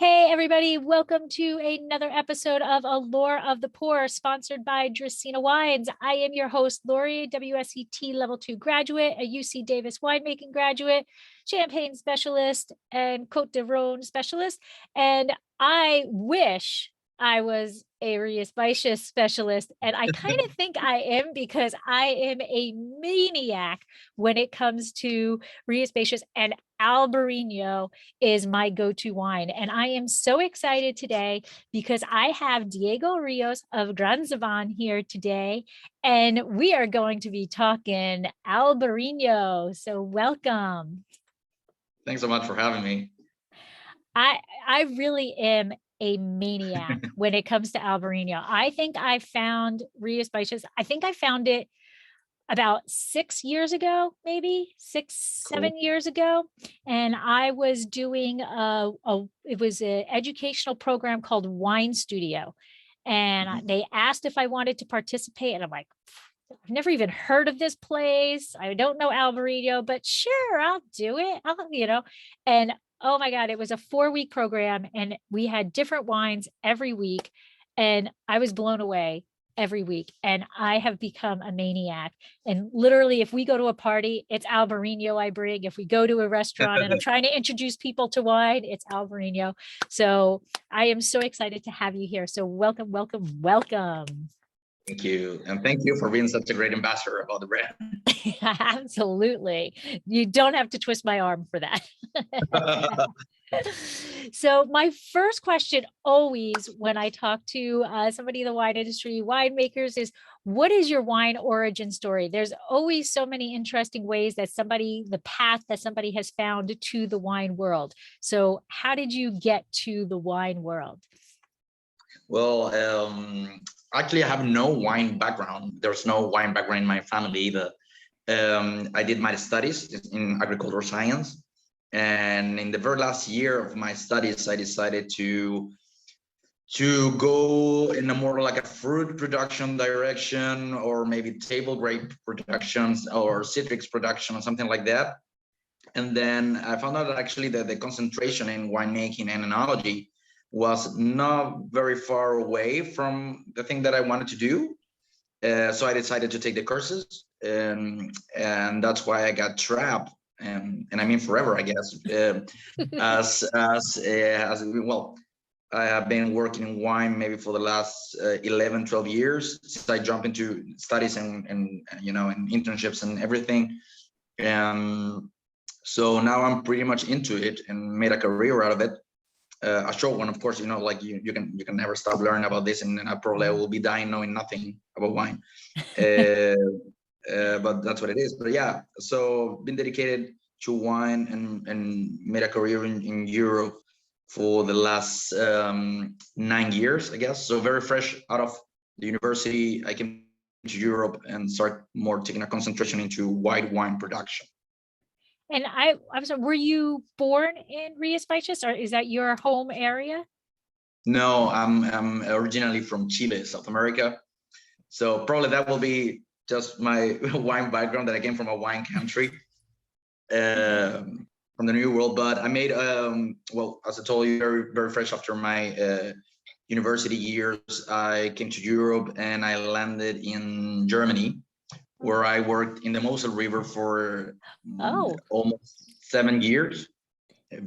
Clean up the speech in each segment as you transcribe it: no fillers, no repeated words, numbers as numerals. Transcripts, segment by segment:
Hey, everybody, welcome to another episode of Allure of the Poor, sponsored by Dracaena Wines. I am your host, Lori, WSET Level 2 graduate, a UC Davis winemaking graduate, champagne specialist, and Côte de Rhône specialist. And I wish I was a Rios specialist, and I kind of think I am because I am a maniac when it comes to Rios and Albarino is my go-to wine. And I am so excited today because I have Diego Rios of Granzaban here today, and we are going to be talking Albarino. So welcome. Thanks so much for having me. I really am a maniac when it comes to Albarino. I think I found Rios Baixas. I think I found it about 6 years ago, maybe 7 years ago. And I was doing it was an educational program called Wine Studio. And they asked if I wanted to participate. And I'm like, I've never even heard of this place. I don't know Albarino, but sure, I'll do it. And oh my God, it was a 4-week program and we had different wines every week. And I was blown away every week. And I have become a maniac. And literally, if we go to a party, it's Albarino I bring. If we go to a restaurant and I'm trying to introduce people to wine, it's Albarino. So I am so excited to have you here. So welcome, welcome, welcome. Thank you. And thank you for being such a great ambassador about the brand. Absolutely. You don't have to twist my arm for that. So my first question always when I talk to somebody in the wine industry, winemakers, is what is your wine origin story? There's always so many interesting ways that the path that somebody has found to the wine world. So how did you get to the wine world? Well, actually, I have no wine background. There's no wine background in my family either. I did my studies in agricultural science. And in the very last year of my studies, I decided to go in a more like a fruit production direction, or maybe table grape productions or citrus production or something like that. And then I found out that actually the concentration in winemaking and enology was not very far away from the thing that I wanted to do. So I decided to take the courses, and that's why I got trapped. And I mean forever, I guess. As well, I have been working in wine maybe for the last 11, 12 years since I jumped into studies and internships and everything. So now I'm pretty much into it and made a career out of it. A short one, of course. Like you can never stop learning about this, and I probably will be dying knowing nothing about wine. But that's what it is. But yeah, so been dedicated to wine and made a career in Europe for the last 9 years, I guess. So very fresh out of the university, I came to Europe and start more taking a concentration into white wine production. And I'm sorry, were you born in Rios Baixas, or is that your home area? No, I'm originally from Chile, South America. So probably that will be just my wine background, that I came from a wine country, from the New World. But I made, well, as I told you, very, very fresh after my university years, I came to Europe and I landed in Germany, where I worked in the Mosel River for almost 7 years,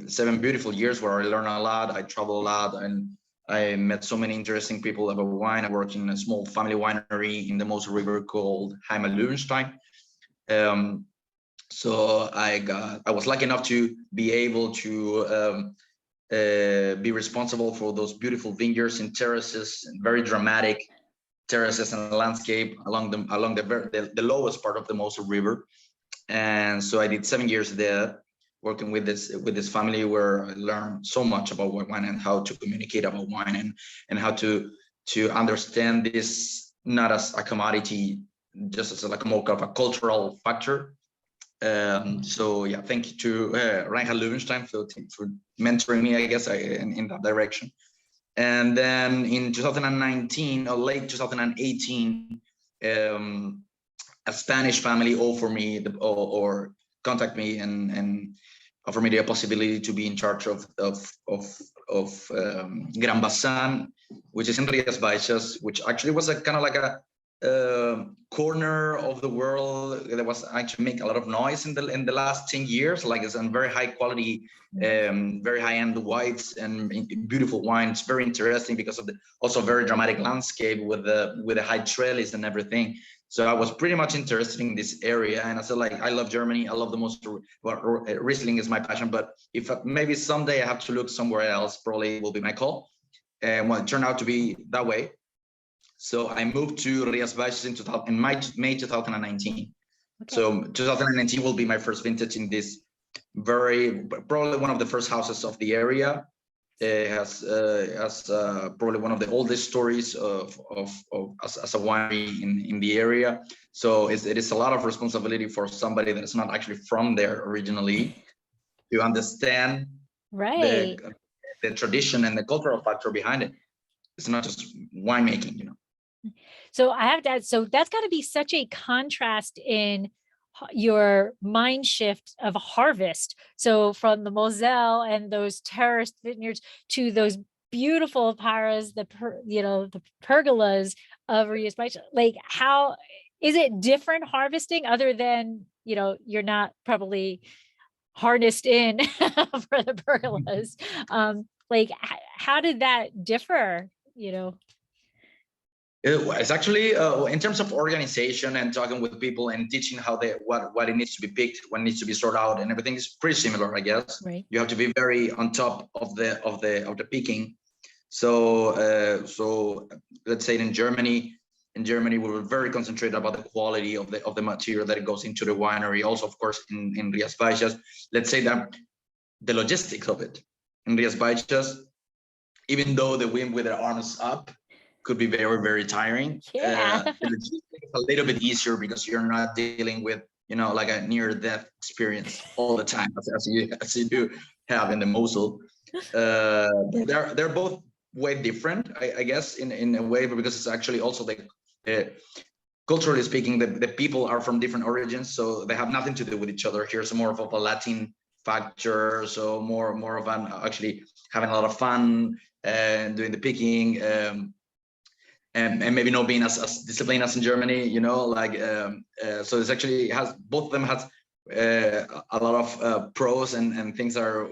7 beautiful years where I learned a lot. I traveled a lot and I met so many interesting people about wine. I worked in a small family winery in the Mosel River called Heimat Löwenstein. So I was lucky enough to be able to be responsible for those beautiful vineyards and terraces, and very dramatic terraces and landscape along the lowest part of the Mosel River. And so I did 7 years there, working with this family, where I learned so much about wine and how to communicate about wine, and how to understand this not as a commodity, just as like more of a cultural factor. So yeah, thank you to Reinhard Löwenstein for mentoring me, I guess, in that direction. And then in 2019 or late 2018, a Spanish family offered me or contact me and offered me the possibility to be in charge of Granzaban, which is in Rios Baixas, which actually was a kind of like a corner of the world that was actually making a lot of noise in the last 10 years. Like it's a very high quality, very high end whites and beautiful wines. Very interesting because of the also very dramatic landscape with the high trellis and everything. So I was pretty much interested in this area, and I said, like, I love Germany. I love the most. Riesling is my passion, but if maybe someday I have to look somewhere else, probably will be my call. And well, it turned out to be that way. So I moved to Rios Baixas in May 2019. Okay. So 2019 will be my first vintage in this probably one of the first houses of the area. It has probably one of the oldest stories as a winery in the area. So it is a lot of responsibility for somebody that is not actually from there originally to understand the tradition and the cultural factor behind it. It's not just winemaking, you know. So I have to add, so that's got to be such a contrast in your mind shift of harvest. So from the Moselle and those terraced vineyards to those beautiful paras, the pergolas of Rios Baixas. Like, how is it different harvesting other than, you're not probably harnessed in for the pergolas? Like, how did that differ, It's actually in terms of organization and talking with people and teaching how what it needs to be picked, what needs to be sorted out, and everything is pretty similar, I guess. Right. You have to be very on top of the picking. So so let's say in Germany, we were very concentrated about the quality of the material that goes into the winery. Also, of course, in Rios Baixas, let's say that the logistics of it in Rios Baixas, even though the wind with their arms up could be very, very tiring. Yeah. The logistics is a little bit easier because you're not dealing with, like a near-death experience all the time, as you do have in the Mosel. They're both way different, I guess, in a way, because it's actually also culturally speaking, the people are from different origins, so they have nothing to do with each other. Here's more of a Latin factor, so more of an actually having a lot of fun and doing the picking. And maybe not being as disciplined as in Germany, so it's actually both of them has a lot of pros and things are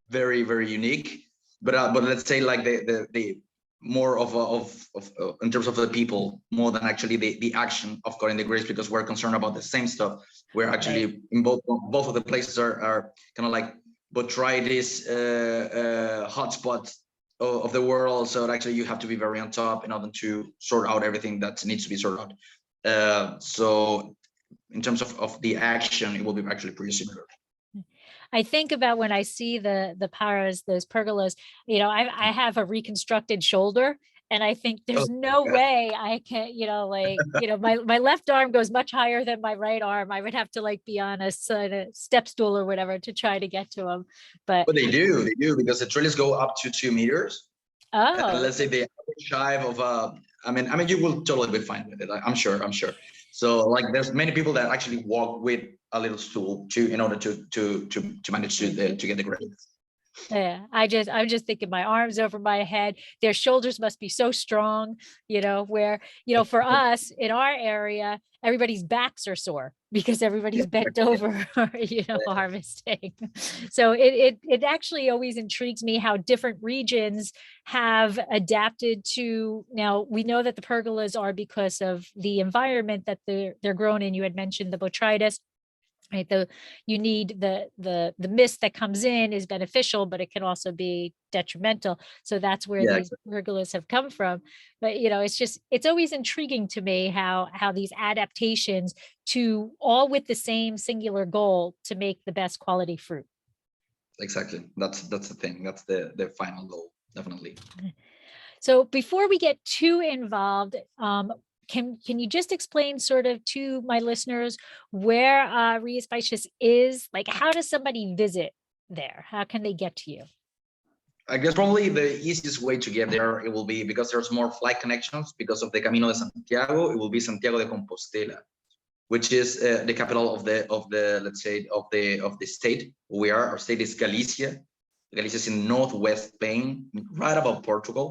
very, very unique. But let's say like the more of in terms of the people more than actually the action of cutting the grapes, because we're concerned about the same stuff. We're actually in both of the places are kind of like botrytis hotspots of the world, so actually you have to be very on top in order to sort out everything that needs to be sorted out. So in terms of the action, it will be actually pretty similar. I think about when I see the paras, those pergolas, I have a reconstructed shoulder, and I think there's no way I can, my left arm goes much higher than my right arm. I would have to be on a step stool or whatever to try to get to them. But they do because the trellis go up to 2 meters. Oh, let's say the average shive of I mean you will totally be fine with it. I'm sure. So there's many people that actually walk with a little stool in order to manage to get the grapes. Yeah, I'm just thinking my arms over my head, their shoulders must be so strong, where, for us in our area, everybody's backs are sore because everybody's bent over, harvesting. So it actually always intrigues me how different regions have adapted to. Now we know that the pergolas are because of the environment that they're grown in. You had mentioned the botrytis. Right, you need the mist that comes in is beneficial, but it can also be detrimental. So that's where these pergolas have come from. But it's always intriguing to me how these adaptations to all with the same singular goal to make the best quality fruit. Exactly, that's the thing. That's the final goal, definitely. So before we get too involved, can you just explain sort of to my listeners where Rios Baixas is? Like, how does somebody visit there? How can they get to you? I guess probably the easiest way to get there, it will be, because there's more flight connections because of the Camino de Santiago, it will be Santiago de Compostela, which is the capital of the let's say of the state we are. Our state is Galicia. Galicia is in northwest Spain, right above Portugal.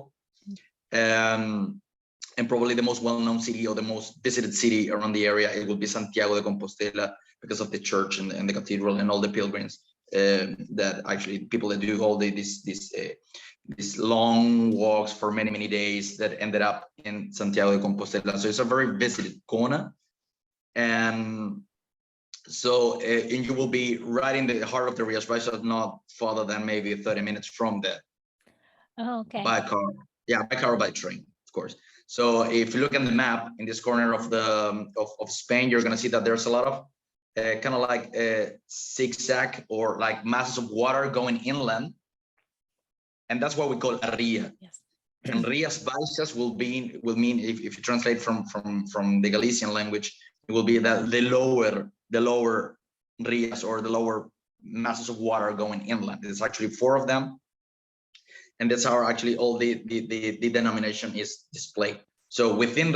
And probably the most well-known city or the most visited city around the area, it will be Santiago de Compostela, because of the church and the cathedral and all the pilgrims that actually people that do all these long walks for many days that ended up in Santiago de Compostela. So it's a very visited corner. And so and you will be right in the heart of the Rios, right? So not farther than maybe 30 minutes from there. Oh, okay. By car. Yeah, by car or by train, of course. So if you look at the map in this corner of the of Spain, you're going to see that there's a lot of kind of like zigzag or like masses of water going inland, and that's what we call a ria. Yes. And Rias Baixas will mean if you translate from the Galician language, it will be that the lower rias, or the lower masses of water going inland. There's actually 4 of them. And that's how actually all the denomination is displayed. So within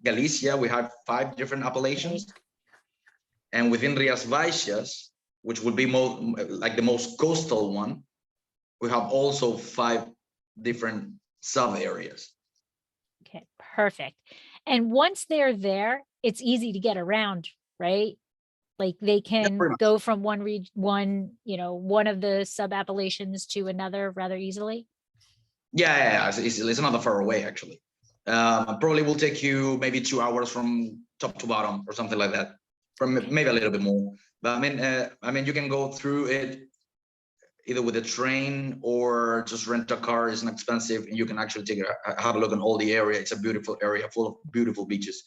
Galicia, we have 5 different appellations. Okay. And within Rias Baixas, which would be like the most coastal one, we have also 5 different sub areas. Okay, perfect. And once they're there, it's easy to get around, right? Like they can go from one of the sub appellations to another rather easily. Yeah, it's not that far away actually. Probably will take you maybe 2 hours from top to bottom or something like that, from maybe a little bit more. But I mean, you can go through it either with a train or just rent a car. It's inexpensive, and you can actually have a look on all the area. It's a beautiful area full of beautiful beaches.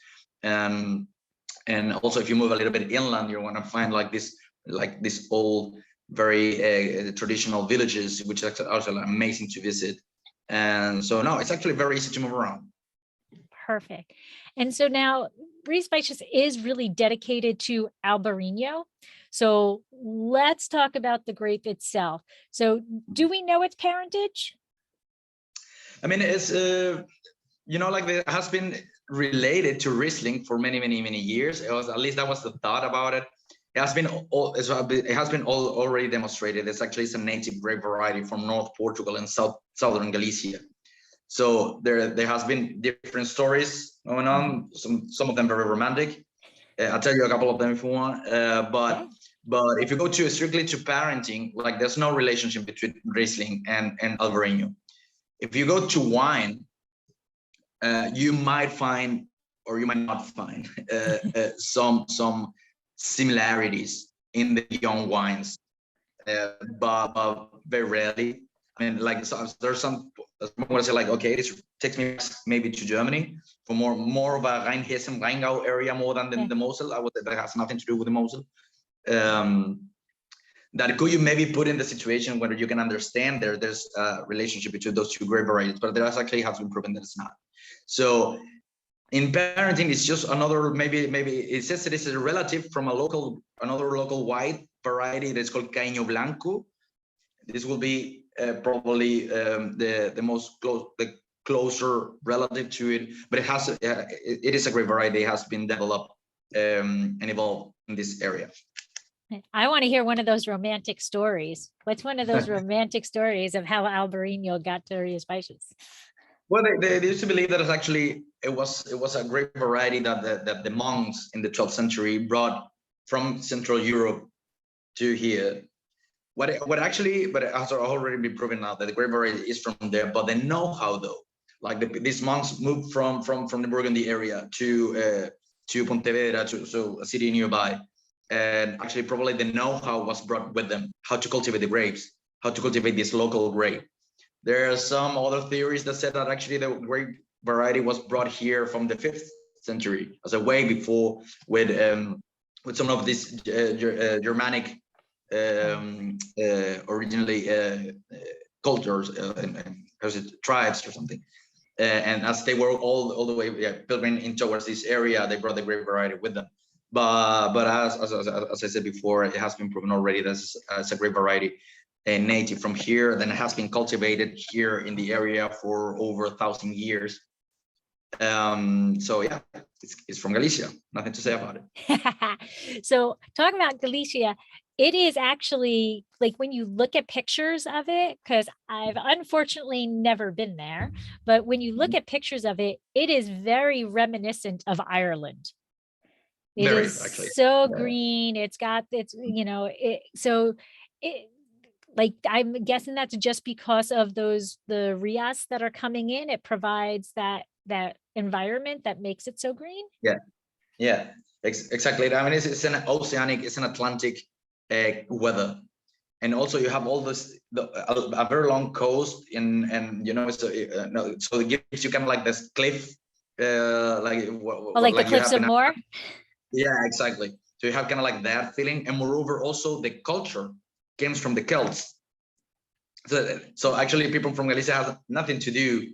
And also, if you move a little bit inland, you're going to find like this old, very traditional villages, which is also amazing to visit. And so, no, it's actually very easy to move around. Perfect. And so now, Rios Baixas is really dedicated to Albarino. So let's talk about the grape itself. So do we know its parentage? I mean, it's, like it has been related to Riesling for many years. It was, at least that was the thought about it. It has been already demonstrated. It's actually a native grape variety from North Portugal and southern Galicia. So there has been different stories going on. Some of them very romantic. I'll tell you a couple of them if you want. But if you go strictly to parenting, like there's no relationship between Riesling and Albarino. If you go to wine, you might find, or you might not find, some similarities in the young wines, but very rarely. I mean, like there's some. I want to say like, okay, this takes me maybe to Germany for more of a Rheinhessen, Rheingau area more than the Mosel. I would say that has nothing to do with the Mosel. That could you maybe put in the situation where you can understand there's a relationship between those 2 grape varieties, but there actually has been proven that it's not. So in parenting, it's just another, maybe it says it is a relative from another local white variety that's called Caño Blanco. This will be probably the closer relative to it, but it is a grape variety. It has been developed and evolved in this area. I want to hear one of those romantic stories. What's one of those romantic stories of how Albarino got to Rios Baixas? Well, they used to believe that it was a grape variety that the monks in the 12th century brought from Central Europe to here. But it has already been proven now that the grape variety is from there. But the know-how, though, like these monks moved from the Burgundy area to Pontevedra, so a city nearby, and actually probably the know-how was brought with them, how to cultivate the grapes, how to cultivate this local grape. There are some other theories that said that actually the grape variety was brought here from the 5th century, as a way before with some of these Germanic originally cultures and tribes or something. And as they were all the way pilgriming towards this area, they brought the grape variety with them. But as I said before, it has been proven already that it's a grape variety native from here. Then it has been cultivated here in the area for over 1,000 years. So yeah, it's from Galicia. Nothing to say about it. So talking about Galicia, it is actually like when you look at pictures of it, because I've unfortunately never been there, but when you look at pictures of it, it is very reminiscent of Ireland. It Very is actually. so Yeah. green. It's got it's so it like I'm guessing that's just because of the Rios that are coming in. It provides that environment that makes it so green. Yeah. Yeah, exactly. I mean, it's an oceanic, it's an Atlantic weather, and also you have all this a very long coast, and so no, so it gives you kind of like this cliff, like Oh, like the like you Cliffs have of in Moher. yeah, exactly. So you have kind of like that feeling, and moreover, also the culture comes from the Celts. So actually, people from Galicia have nothing to do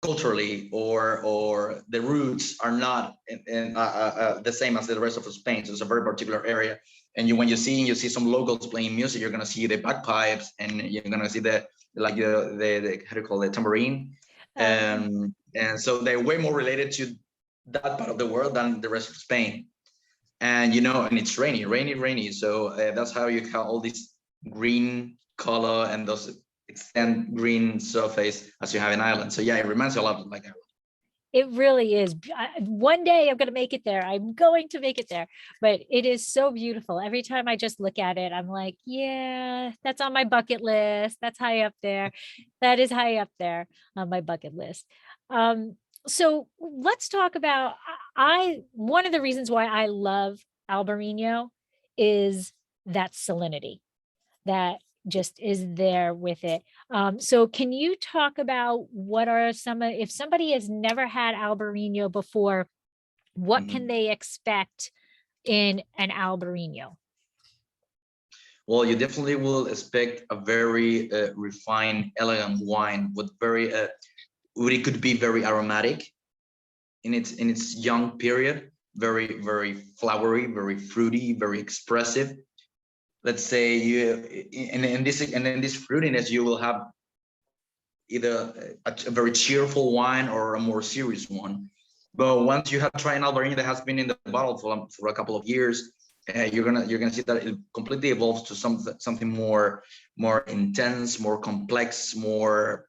culturally, or the roots are not the same as the rest of Spain. So it's a very particular area. And when you see some locals playing music, you're gonna see the bagpipes, and you're gonna see the like the how do you call it, tambourine, and so they're way more related to that part of the world than the rest of Spain. And and it's rainy. So that's how you have all this green color and those extend green surface as you have in Ireland. So yeah, it reminds you a lot of like Ireland. It really is. One day I'm going to make it there. I'm going to make it there. But it is so beautiful. Every time I just look at it, I'm like, yeah, that's on my bucket list. That's high up there. That is high up there on my bucket list. Um, so let's talk about one of the reasons why I love Albarino is that salinity that just is there with it. So can you talk about what are if somebody has never had Albarino before, what can they expect in an Albarino? Well, you definitely will expect a very refined, elegant wine with very, it could be very aromatic in its young period, very flowery, very fruity, very expressive. Let's say in this fruitiness, you will have either a very cheerful wine or a more serious one. But once you have tried an Albarino that has been in the bottle for a couple of years, you're gonna see that it completely evolves to something more intense, more complex, more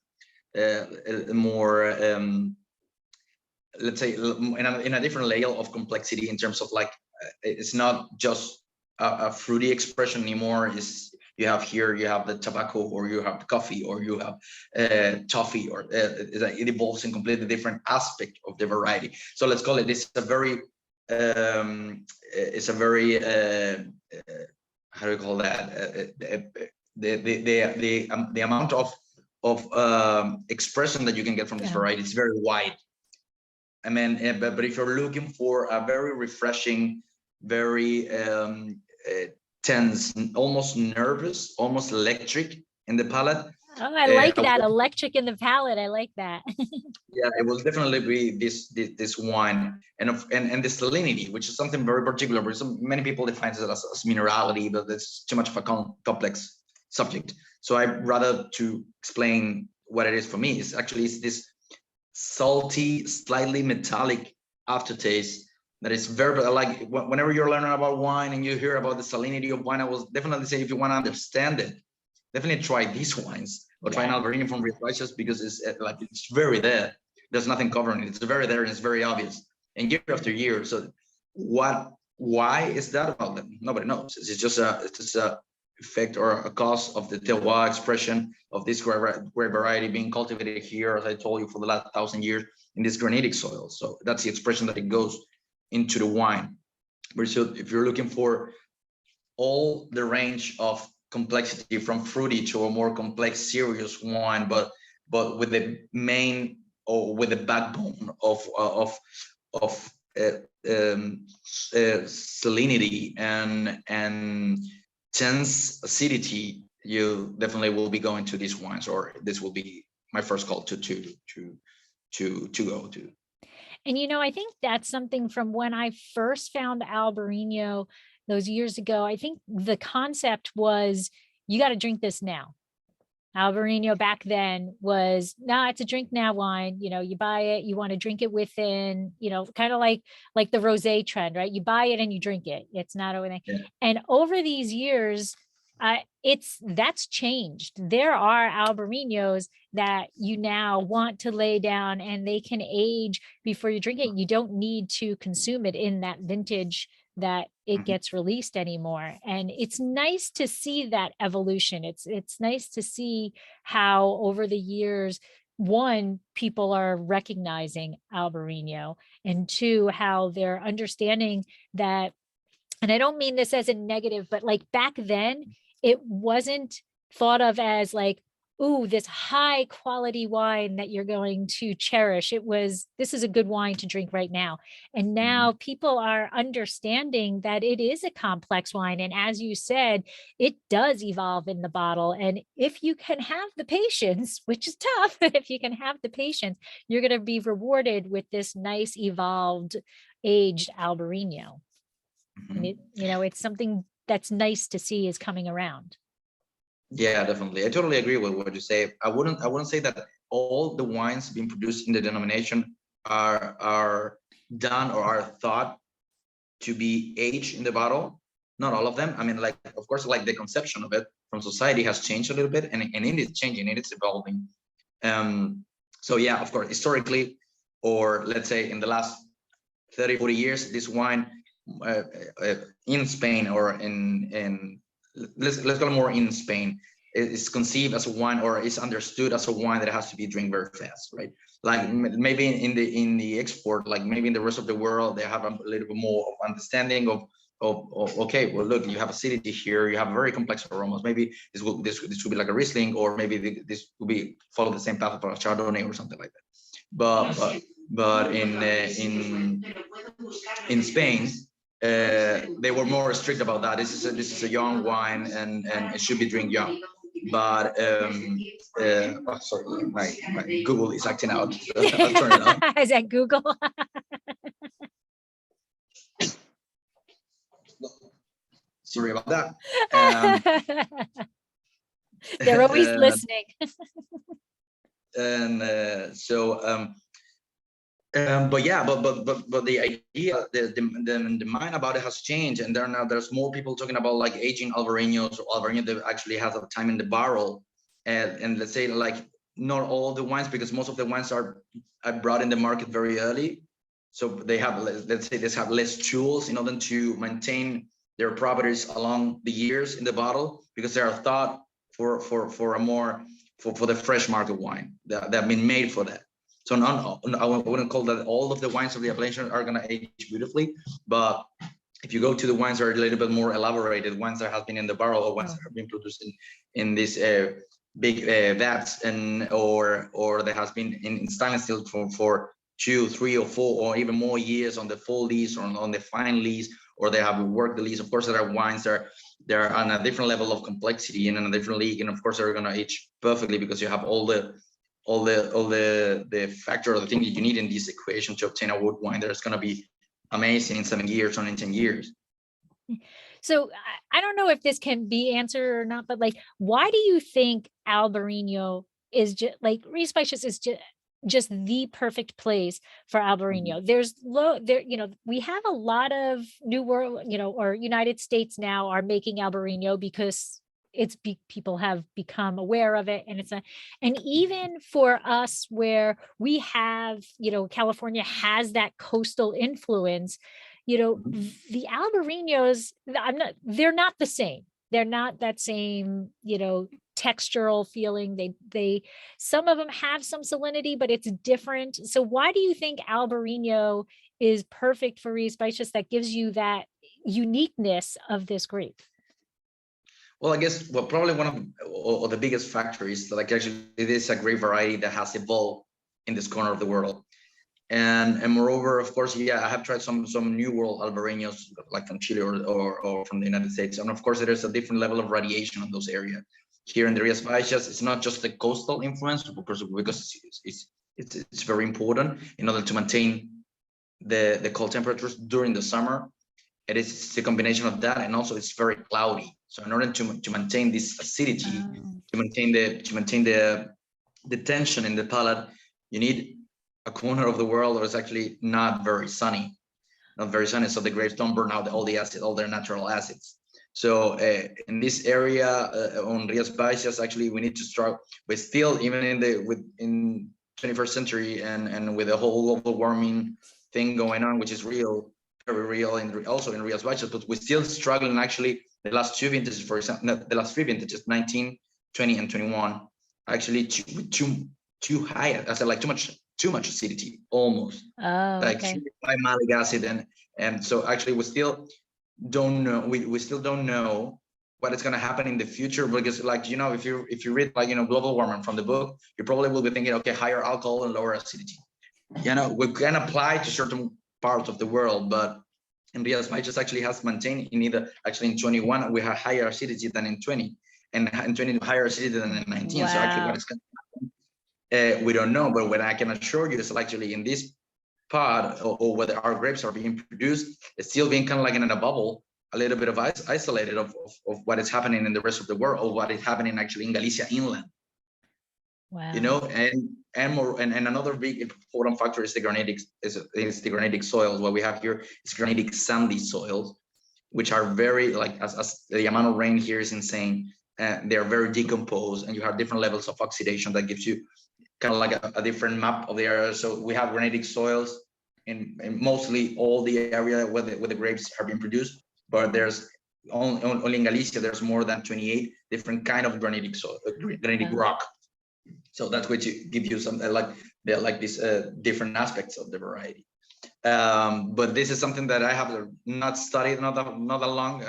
let's say in a different layer of complexity in terms of like it's not just a fruity expression anymore. Is you have the tobacco, or you have coffee, or you have toffee, or it evolves in completely different aspect of the variety. So let's call it, it's a very how do you call that, the amount of expression that you can get from this variety is very wide. I mean, but if you're looking for a very refreshing, very tense, almost nervous, almost electric in the palate. Oh, I like that. Electric in the palate. I like that. Yeah, it will definitely be this wine, and the salinity, which is something very particular. But many people define it as minerality, but it's too much of a complex subject. So I'd rather to explain what it is for me. It's this salty, slightly metallic aftertaste that is very, like, whenever you're learning about wine and you hear about the salinity of wine, I will definitely say, if you want to understand it, definitely try these wines, or try an Albarino from Rios, because it's very there. There's nothing covering it. It's very there, and it's very obvious. And year after year. So why is that about them? Nobody knows. It's just a effect or a cause of the terroir expression of this grape variety being cultivated here, as I told you, for the last 1,000 years in this granitic soil. So that's the expression that it goes into the wine. But so if you're looking for all the range of complexity, from fruity to a more complex, serious wine, but with the main, or with the backbone of salinity and tense acidity, you definitely will be going to these wines, or this will be my first call to go to. And I think that's something from when I first found Albarino those years ago. I think the concept was, you got to drink this now. Albarino back then was, nah, it's a drink now wine. You know, you buy it, you want to drink it within, you know, kind of like the rosé trend, right? You buy it and you drink it. It's not overthing. Yeah. And over these years, that's changed. There are Albarinos that you now want to lay down and they can age before you drink it. You don't need to consume it in that vintage that it gets released anymore. And it's nice to see that evolution. It's nice to see how over the years, one, people are recognizing Albarino, and two, how they're understanding that, and I don't mean this as a negative, but like back then, it wasn't thought of as like, ooh, this high quality wine that you're going to cherish. It was, this is a good wine to drink right now. And now people are understanding that it is a complex wine. And as you said, it does evolve in the bottle. And if you can have the patience, which is tough, if you can have the patience, you're going to be rewarded with this nice evolved aged Albarino. And it, you know, it's something that's nice to see is coming around. Yeah, definitely. I totally agree with what you say. I wouldn't say that all the wines being produced in the denomination are done or are thought to be aged in the bottle. Not all of them. I mean, like, of course, like the conception of it from society has changed a little bit, and it is changing, it is evolving. So yeah, of course, historically, or let's say in the last 30, 40 years, this wine in Spain or in let's call it more in Spain, is conceived as a wine, or is understood as a wine that has to be drink very fast, right? Like maybe in the export, like maybe in the rest of the world, they have a little bit more of understanding of okay, well, look, you have acidity here, you have very complex aromas. Maybe this would be like a Riesling, or maybe this will be follow the same path of a Chardonnay or something like that. But in Spain, they were more strict about that. This is a young wine, and it should be drink young. But sorry, my Google is acting out. So I'll turn it on. Is that Google? Sorry about that. They're always listening. And but yeah, but the idea, the mind about it has changed, and there's more people talking about like aging Albarinos, or Albarino that actually has a time in the barrel, and let's say like not all the wines, because most of the wines are brought in the market very early, so they have, let's say, they have less tools in order to maintain their properties along the years in the bottle, because they are thought for a more for the fresh market wine that have been made for that. So I wouldn't call that all of the wines of the appellation are going to age beautifully, but if you go to the wines that are a little bit more elaborated, wines that have been in the barrel, or wines that have been produced in these big vats, and or that has been in stainless steel for 2, 3, or 4, or even more years on the full lease, or on the fine lease, or they have worked the lease. Of course, there are wines that they're on a different level of complexity and in a different league, and of course they're going to age perfectly, because you have all the factor or the thing that you need in this equation to obtain a wood wine that's going to be amazing in 7 years or in 10 years. So I don't know if this can be answered or not, but like, why do you think Albarino is just like Rios Baixas is just the perfect place for Albarino? There's you know, we have a lot of New World, you know, or United States now are making Albarino because people have become aware of it, and and even for us, where we have, you know, California has that coastal influence, you know, the Albarinos, they're not the same. They're not that same, you know, textural feeling. They some of them have some salinity, but it's different. So why do you think Albarino is perfect for Rios Baixas, that gives you that uniqueness of this grape? Well, I guess probably one of the biggest factors is like actually it is a great variety that has evolved in this corner of the world, and moreover, of course, yeah, I have tried some New World Albarinos, like from Chile or from the United States, and of course there is a different level of radiation in those areas. Here in the Rios Baixas, it's not just the coastal influence, because it's very important in order to maintain the cold temperatures during the summer. It is a combination of that, and also it's very cloudy. So in order to maintain this acidity, to maintain the tension in the palate, you need a corner of the world that is actually not very sunny, so the grapes don't burn out all the acid, all their natural acids. So in this area on Rios Baixas, actually we need to start. But still, even in 21st century and with the whole global warming thing going on, which is real, very real, and also in Rios Baixas, but we're still struggling. Actually, the last two vintages, for example, the last three vintages, 19, 20, and 21, actually too high. I said like too much acidity, almost. Like Okay. high malic acid, and so actually we still don't know. We still don't know what is going to happen in the future, because like, you know, if you read like, you know, global warming from the book, you probably will be thinking, okay, higher alcohol and lower acidity. You know, we can apply to certain parts of the world, but in Rios Baixas actually has maintained in either, actually in 21 we have higher acidity than in 20, and in 20 higher acidity than in 19. Wow. So actually what is going to happen, we don't know. But what I can assure you is actually in this pod, or whether our grapes are being produced, it's still being kind of like in a bubble, a little bit of isolated of what is happening in the rest of the world, or what is happening actually in Galicia inland. Wow. You know, and another big important factor is the granitic soils. What we have here is granitic sandy soils, which are very, like, as the amount of rain here is insane. They are very decomposed, and you have different levels of oxidation that gives you kind of like a different map of the area. So we have granitic soils in mostly all the area where the grapes are being produced, but there's only in Galicia there's more than 28 different kind of granitic soil, granitic rock. So that's going to give you some like these different aspects of the variety. But this is something that I have not studied not that long.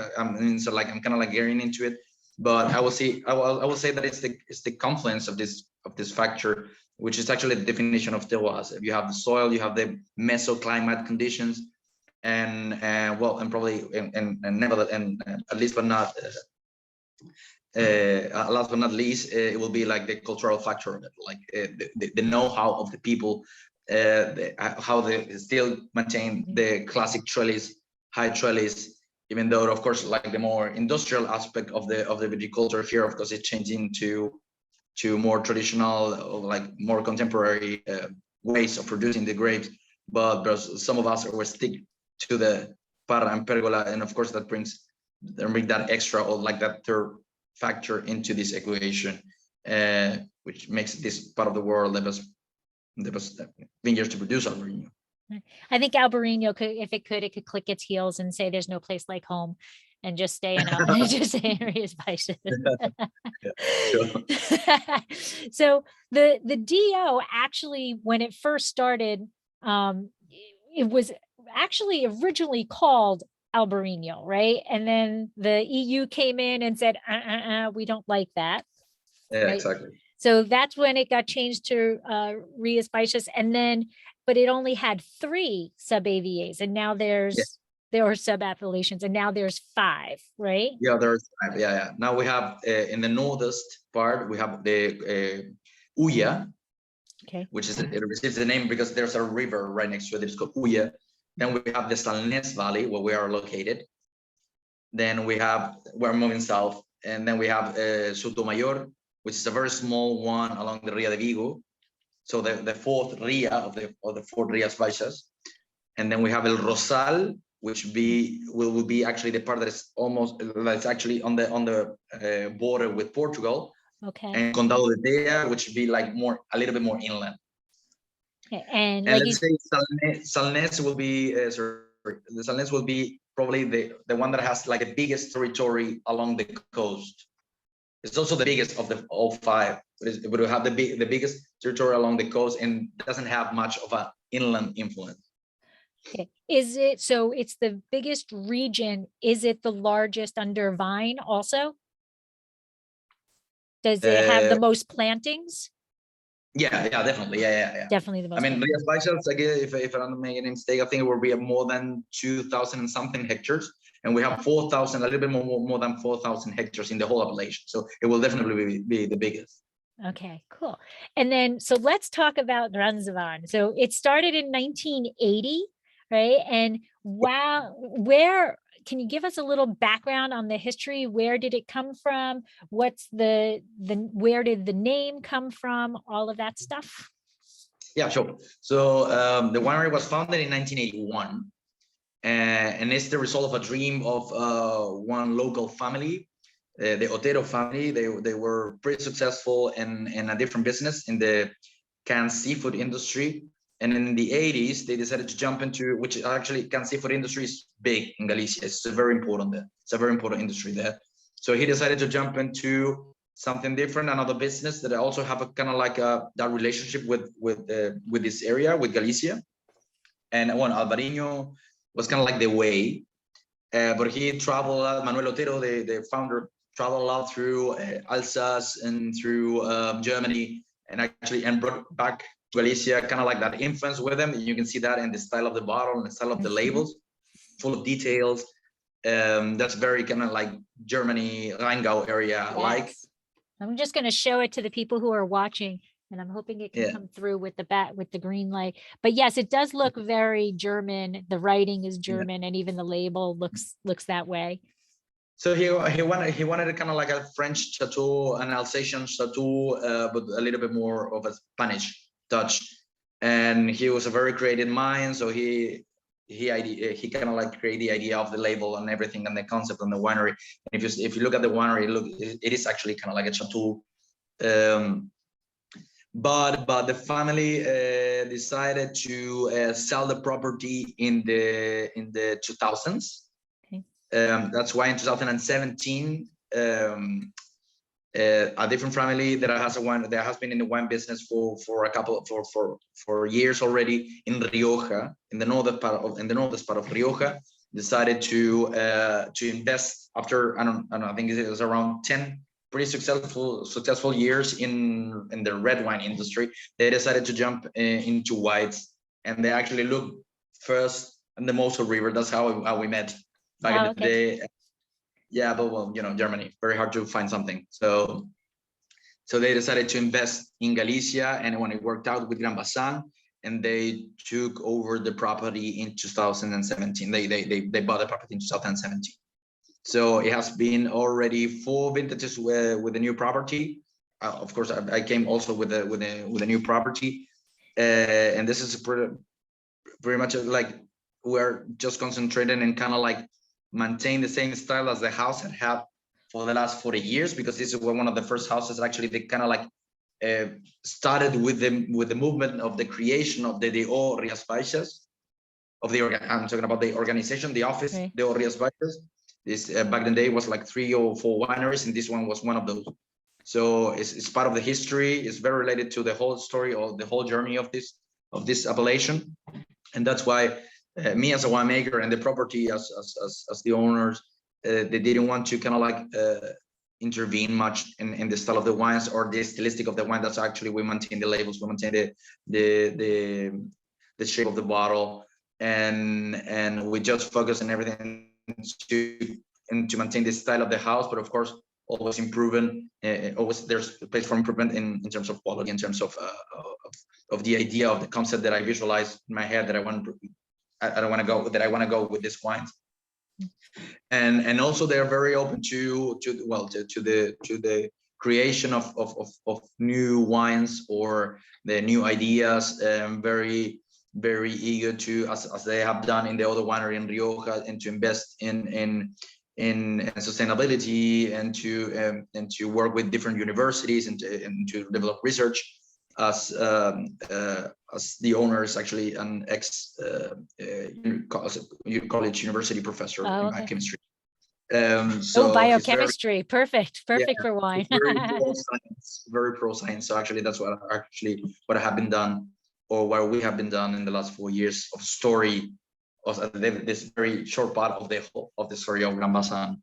So like I'm kind of like getting into it. But I will say that it's the confluence of this factor, which is actually the definition of terroirs. You have the soil, you have the mesoclimate conditions, and probably at least but not last but not least, it will be like the cultural factor of it, like the know-how of the people, how they still maintain the classic trellis, high trellis, even though of course like the more industrial aspect of the viticulture here, of course, it's changing to more traditional, or like more contemporary ways of producing the grapes. But there's some of us will stick to the parra and pergola, and of course that brings that extra, or like that third factor into this equation, which makes this part of the world the best vineyards to produce Albarino. I think Albarino could, if it could click its heels and say there's no place like home, and just stay in just stay in Rios Baixas. So the DO actually, when it first started, it was actually originally called Albarino, right? And then the EU came in and said, we don't like that. Yeah, right? Exactly. So that's when it got changed to Rios Baixas, and then, but it only had 3 sub-AVAs, and now there are sub-appellations, and now there's 5, right? Yeah, there's 5. Yeah. Now we have in the northest part, we have the Ulla, okay, which is it receives the name because there's a river right next to it. It's called Ulla. Then we have the Salnés Valley, where we are located. Then we're moving south, and then we have Sotomayor, which is a very small one along the Ria de Vigo. So the fourth Ria of the 4 Rias Baixas. And then we have El Rosal, which will be actually the part that is that's actually on the border with Portugal. Okay. And Condado de Tea, which would be like a little bit more inland. Okay. And like let's say Salnés will be the Salnés will be probably the one that has like the biggest territory along the coast. It's also the biggest of all 5. It would have the biggest territory along the coast, and doesn't have much of an inland influence. Okay. Is it, so it's the biggest region? Is it the largest under vine also? Does it have the most plantings? Yeah, definitely. Yeah. Definitely the most. I mean, Rios Baixas, again, if I don't make any mistake, I think it will be more than 2,000 and something hectares, and we have 4,000, a little bit more than 4,000 hectares in the whole appellation. So it will definitely be the biggest. Okay, cool. And then, so let's talk about Granzaban. So it started in 1980, right? And wow, can you give us a little background on the history? Where did it come from? What's where did the name come from? All of that stuff. Yeah, sure. So the winery was founded in 1981, and it's the result of a dream of one local family, the Otero family. They were pretty successful in a different business in the canned seafood industry. And in the 80s, they decided to jump into, which actually canned seafood industry is big in Galicia. It's very important there. It's a very important industry there. So he decided to jump into something different, another business that also have a kind of like that relationship with this area, with Galicia. And one, Albarino was kind of like the way, but he traveled. Manuel Otero, the founder, traveled a lot through Alsace and through Germany, and brought back Galicia, kind of like that influence with him. You can see that in the style of the bottle and the style of the labels, full of details. That's very kind of like Germany, Rheingau area. Yes. Like, I'm just going to show it to the people who are watching, and I'm hoping it can come through with the green light. But yes, it does look very German. The writing is German, and even the label looks that way. So he wanted a kind of like a French chateau, an Alsatian chateau, but a little bit more of a Spanish touch. And he was a very creative mind, so he kind of like created the idea of the label and everything and the concept and the winery. And if you look at the winery, it is actually kind of like a chateau. But the family decided to sell the property in the 2000s. That's why in 2017, a different family that has been in the wine business for years already in Rioja, in the northern part of Rioja, decided to invest after I don't know, I think it was around 10 pretty successful years in the red wine industry. They decided to jump into whites, and they actually looked first in the Mosel River. That's how we met back in the day. Yeah, but well, Germany, very hard to find something. So they decided to invest in Galicia, and when it worked out with Granzaban, and they took over the property in 2017. They bought the property in 2017. So it has been already 4 vintages with the new property. Of course, I came also with a new property, and this is pretty much like we're just concentrating and kind of like maintain the same style as the house had for the last 40 years, because this is one of the first houses actually they kind of like started with the movement of the creation of the Rios Baixas, I'm talking about the organization, the office, the Rios Baixas. This back in the day was like 3 or 4 wineries, and this one was one of those. So it's part of the history. It's very related to the whole story or the whole journey of this appellation, and that's why me as a winemaker and the property as the owners, they didn't want to kind of like intervene much in the style of the wines or the stylistic of the wine. That's actually, we maintain the labels, we maintain the shape of the bottle, and we just focus on everything to maintain the style of the house, but of course always improving. Always there's space for improvement in terms of quality, in terms of the idea of the concept that I visualize in my head that I want to go with these wines. And also they're very open to the creation of new wines or the new ideas, very eager to, as they have done in the other winery in Rioja, and to invest in sustainability, and to work with different universities and to develop research, as the owner is actually an ex college university professor in biochemistry. So biochemistry, perfect for wine. very pro science. So actually that's what I have been done, or what we have been done in the last 4 years of story of this very short part of the story of Granzaban.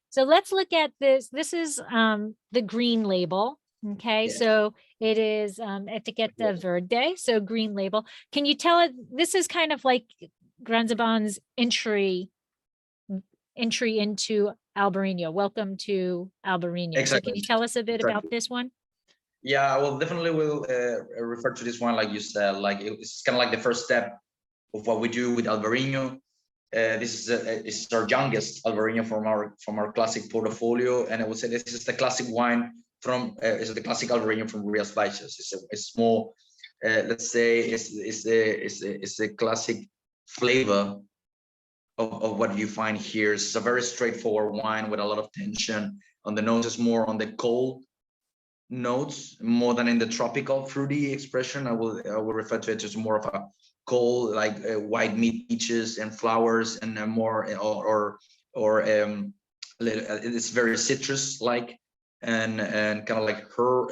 So let's look at this. This is the green label. Okay, yes. So it is Etiqueta Verde, so green label. Can you tell it? This is kind of like Granzaban's entry into Albarino. Welcome to Albarino. Exactly. So can you tell us a bit about this one? Yeah, well, definitely will refer to this one, like you said, like it's kind of like the first step of what we do with Albarino. This is our youngest Albarino from our classic portfolio, and I would say this is the classic wine from is the classic Albarino from Rios Baixas. It's a small, let's say, it's a classic flavor of what you find here. It's a very straightforward wine with a lot of tension on the nose. Is more on the cold notes more than in the tropical fruity expression. I will refer to it as more of a cold, like white meat peaches and flowers, and more it's very citrus like, and kind of like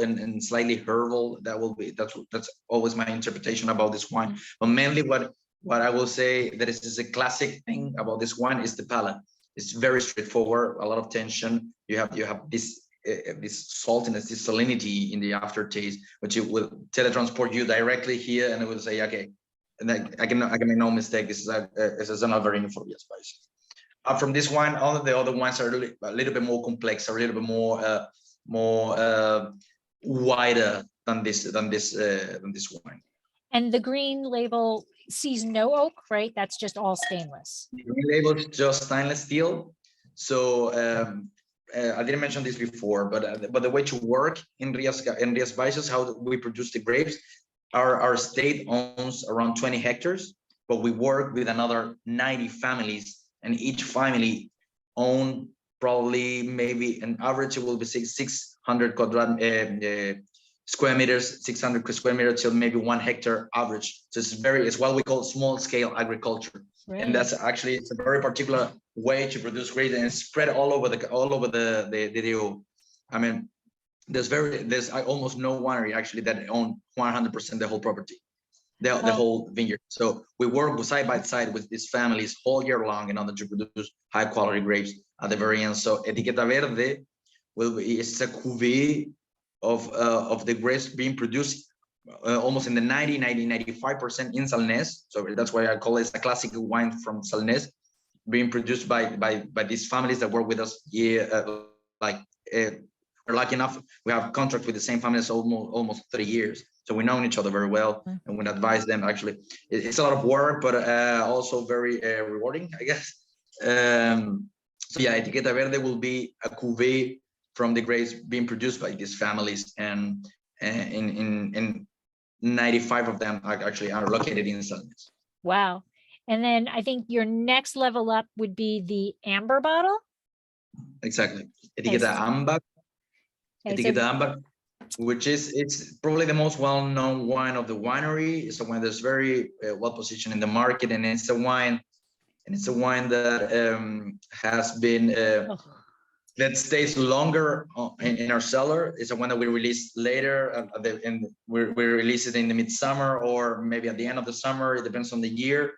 and slightly herbal. That's always my interpretation about this wine. But mainly what I will say that is a classic thing about this wine is the palate. It's very straightforward, a lot of tension. You have this saltiness, this salinity in the aftertaste, which it will teletransport you directly here, and it will say, okay, and I can make no mistake. This is an Albarino for Rios Baixas. From this wine, all of the other wines are a little bit more complex, are a little bit more wider than this wine. And the green label sees no oak, right? That's just all stainless. The green label is just stainless steel. So I didn't mention this before, but the way to work in Rios Baixas, how we produce the grapes, our state owns around 20 hectares, but we work with another 90 families, and each family own probably maybe an average it will be 600 square meters, 600 square meters till maybe 1 hectare average. So it's what we call small scale agriculture. Right. And that's actually, it's a very particular way to produce grapes, and it's spread all over the Rio. I mean, there's almost no winery actually that own 100% the whole property, the whole vineyard. So we work side by side with these families all year long in order to produce high quality grapes at the very end. So Etiqueta Verde it's a cuvée of the grapes being produced almost in the 95% in Salnés. So that's why I call it a classic wine from Salnés, being produced by these families that work with us. We're lucky enough, we have contract with the same families almost 30 years. So we know each other very well, and we advise them. Actually, it's a lot of work, but also very rewarding, I guess. So yeah, Etiqueta Verde will be a cuvée from the grapes being produced by these families, and in 95 of them actually are located in Salnés. Wow. And then I think your next level up would be the amber bottle. Exactly. Etiqueta Amber. Etiqueta Amber, which it's probably the most well-known wine of the winery. It's a wine that's very well positioned in the market, and it's a wine that has been that stays longer in our cellar. It's a wine that we release later, and we release it in the midsummer or maybe at the end of the summer. It depends on the year.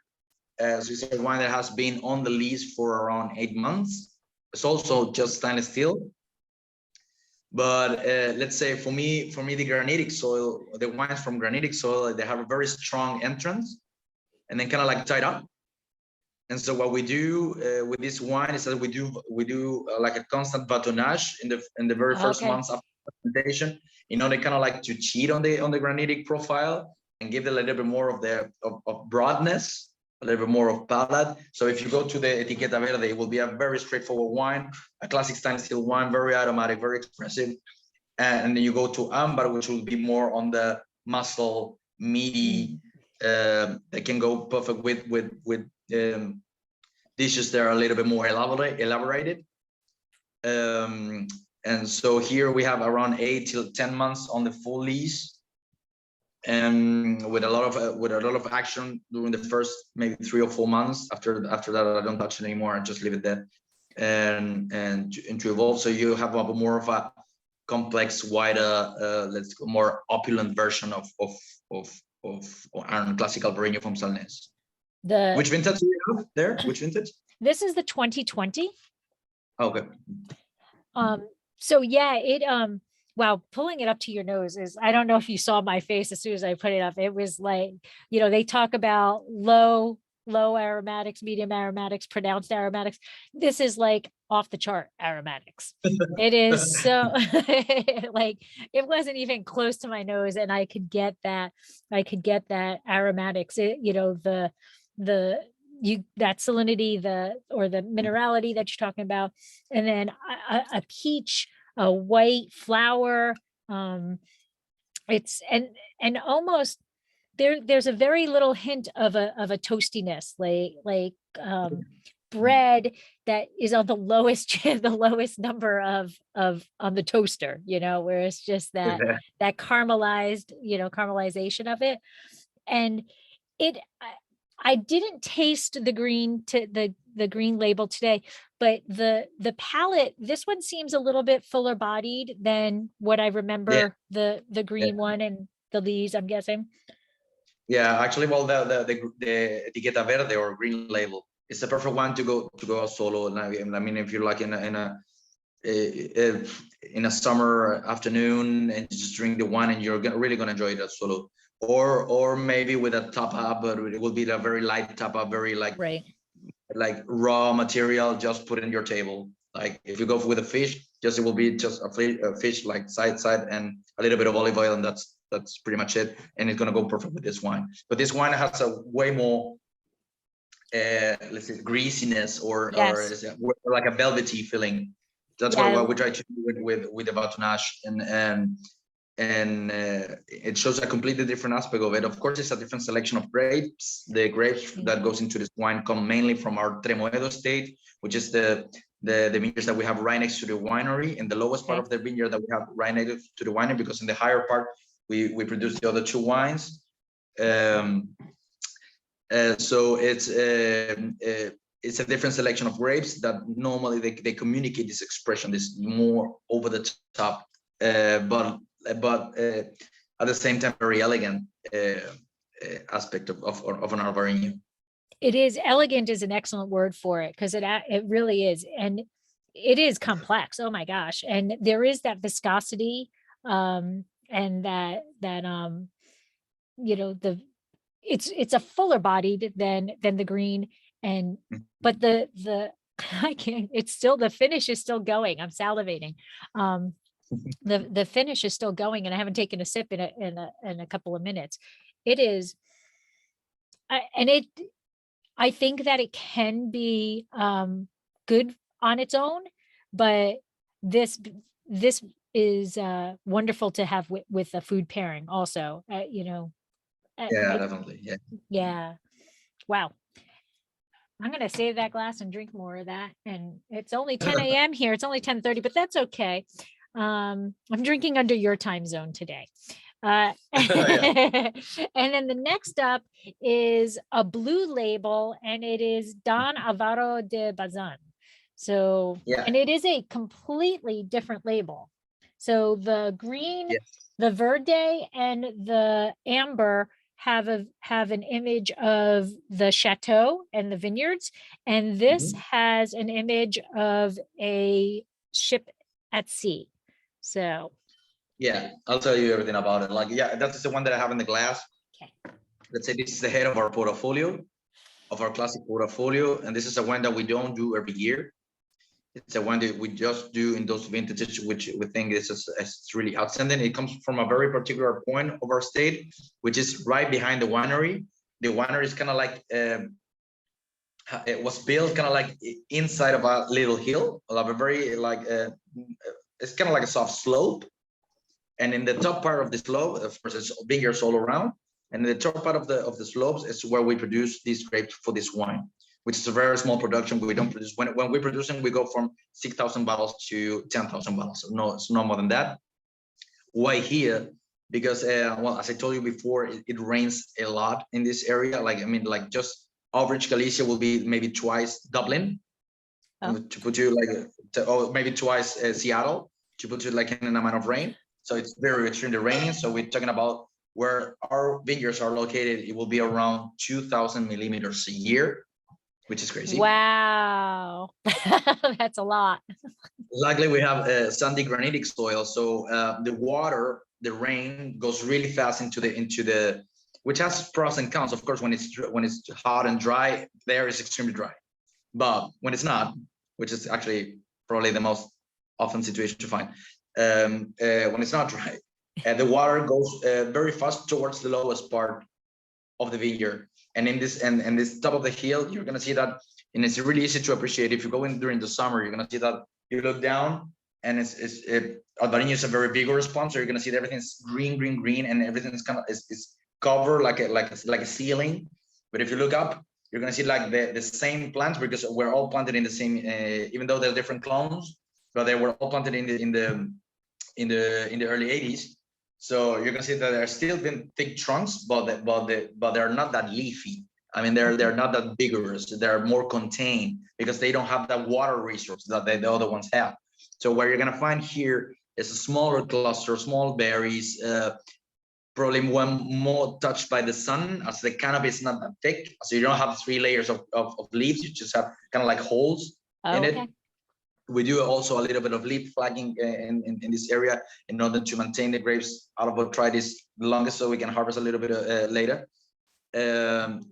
So it's a wine that has been on the lease for around 8 months. It's also just stainless steel. But let's say for me, the granitic soil, the wines from granitic soil, they have a very strong entrance, and then kind of like tied up. And so what we do with this wine is that we do like a constant batonnage in the very first months after fermentation, in order kind of like to cheat on the granitic profile and give it a little bit more of broadness, a little bit more of palate. So if you go to the Etiqueta Verde, it will be a very straightforward wine, a classic stainless steel wine, very aromatic, very expressive. And then you go to Amber, which will be more on the muscle, meaty. It can go perfect with dishes that are a little bit more elaborated. And so here we have around 8 till 10 months on the full lease, and with a lot of action during the first maybe 3 or 4 months. After that, I don't touch it anymore. I just leave it there and to evolve. So you have a more of a complex, wider, more opulent version of our classical Albarino from Salnés. Which vintage do you have there? Which vintage? This is the 2020. Okay. So yeah, wow, pulling it up to your nose is, I don't know if you saw my face as soon as I put it up. It was like, they talk about low aromatics, medium aromatics, pronounced aromatics. This is like off the chart aromatics. It is so like, it wasn't even close to my nose, and I could get that aromatics. The that salinity, or the minerality that you're talking about, and then a peach, a white flower. It's and almost there's a very little hint of a toastiness, like bread that is on the lowest the lowest number of on the toaster, where it's just that caramelized, caramelization of it. And it I didn't taste the green the green label today, but the palate, this one seems a little bit fuller bodied than what I remember the green one and the leaves, I'm guessing. Yeah, actually, well, the etiqueta verde or green label is the perfect one to go solo. And I mean, if you're like in a summer afternoon and just drink the wine, and you're really gonna enjoy it as solo, or maybe with a top up, but it will be a very light top up, very like raw material, just put in your table. Like if you go with a fish, it will be just a fish like side and a little bit of olive oil, and that's pretty much it. And it's gonna go perfect with this wine. But this wine has a way more let's say greasiness or like a velvety feeling. That's what we try to do with the Batonnage, and it shows a completely different aspect of it. Of course, it's a different selection of grapes. The grapes that goes into this wine come mainly from our Tremoedo estate, which is the vineyards that we have right next to the winery, and the lowest part of the vineyard that we have right next to the winery, because in the higher part we produce the other two wines. So it's a different selection of grapes that normally they communicate this expression, this more over the top, but at the same time very elegant aspect of an Albarino. It is elegant is an excellent word for it, because it really is, and it is complex. Oh my gosh. And there is that viscosity, and that it's a fuller bodied than the green, and but I can't, it's still, the finish is still going. I'm salivating. The finish is still going, and I haven't taken a sip in a couple of minutes. It is, I think that it can be good on its own, but this is wonderful to have with a food pairing also. Definitely. Yeah. Wow. I'm going to save that glass and drink more of that. And it's only 10 a.m. here. It's only 10:30, but that's okay. I'm drinking under your time zone today. And then the next up is a blue label, and it is Don Alvaro De Bazan. So, and it is a completely different label. So the green, the verde, and the amber have an image of the chateau and the vineyards, and this has an image of a ship at sea. So I'll tell you everything about it. Like, that's the one that I have in the glass. Okay. Let's say this is the head of our portfolio, of our classic portfolio, and this is a wine that we don't do every year. It's a wine that we just do in those vintages, which we think is really outstanding. It comes from a very particular point of our state, which is right behind the winery. The winery is kind of like, it was built kind of like inside of a little hill, of a very like, it's kind of like a soft slope. And in the top part of the slope, of course, it's vineyards all around. And the top part of the slopes is where we produce these grapes for this wine, which is a very small production. We don't produce, when we're producing, we go from 6,000 bottles to 10,000 bottles. No, it's no more than that. Why here? Because, well, as I told you before, it rains a lot in this area. Like, I mean, like just average Galicia will be maybe twice Dublin, to put you like, or maybe twice Seattle, to put you like in an amount of rain. So it's very extremely raining. So we're talking about where our vineyards are located, it will be around 2,000 millimeters a year, which is crazy. Wow. That's a lot. Luckily, we have sandy granitic soil. So the water, the rain goes really fast into the, which has pros and cons. Of course, when it's hot and dry, there is extremely dry. But when it's not, which is actually probably the most often situation to find, when it's not dry, the water goes very fast towards the lowest part of the vineyard. And in this top of the hill, you're gonna see that, and it's really easy to appreciate. If you go in during the summer, you're gonna see that you look down, and Albarino is a very vigorous pond, so you're gonna see that everything's green, and everything's kind of is covered like a ceiling. But if you look up, you're gonna see like the same plants, because we're all planted in the same, even though they're different clones, but they were all planted in the early 80s. So you're gonna see that there are still been thick trunks, but they're not that leafy. I mean, they're not that vigorous. They're more contained because they don't have that water resource that the other ones have. So what you're gonna find here is a smaller cluster, small berries, probably one more touched by the sun, as the canopy is not that thick. So you don't have 3 layers of leaves. You just have kind of like holes in it. We do also a little bit of leaf flagging in this area in order to maintain the grapes out of botrytis the longest, so we can harvest a little bit later.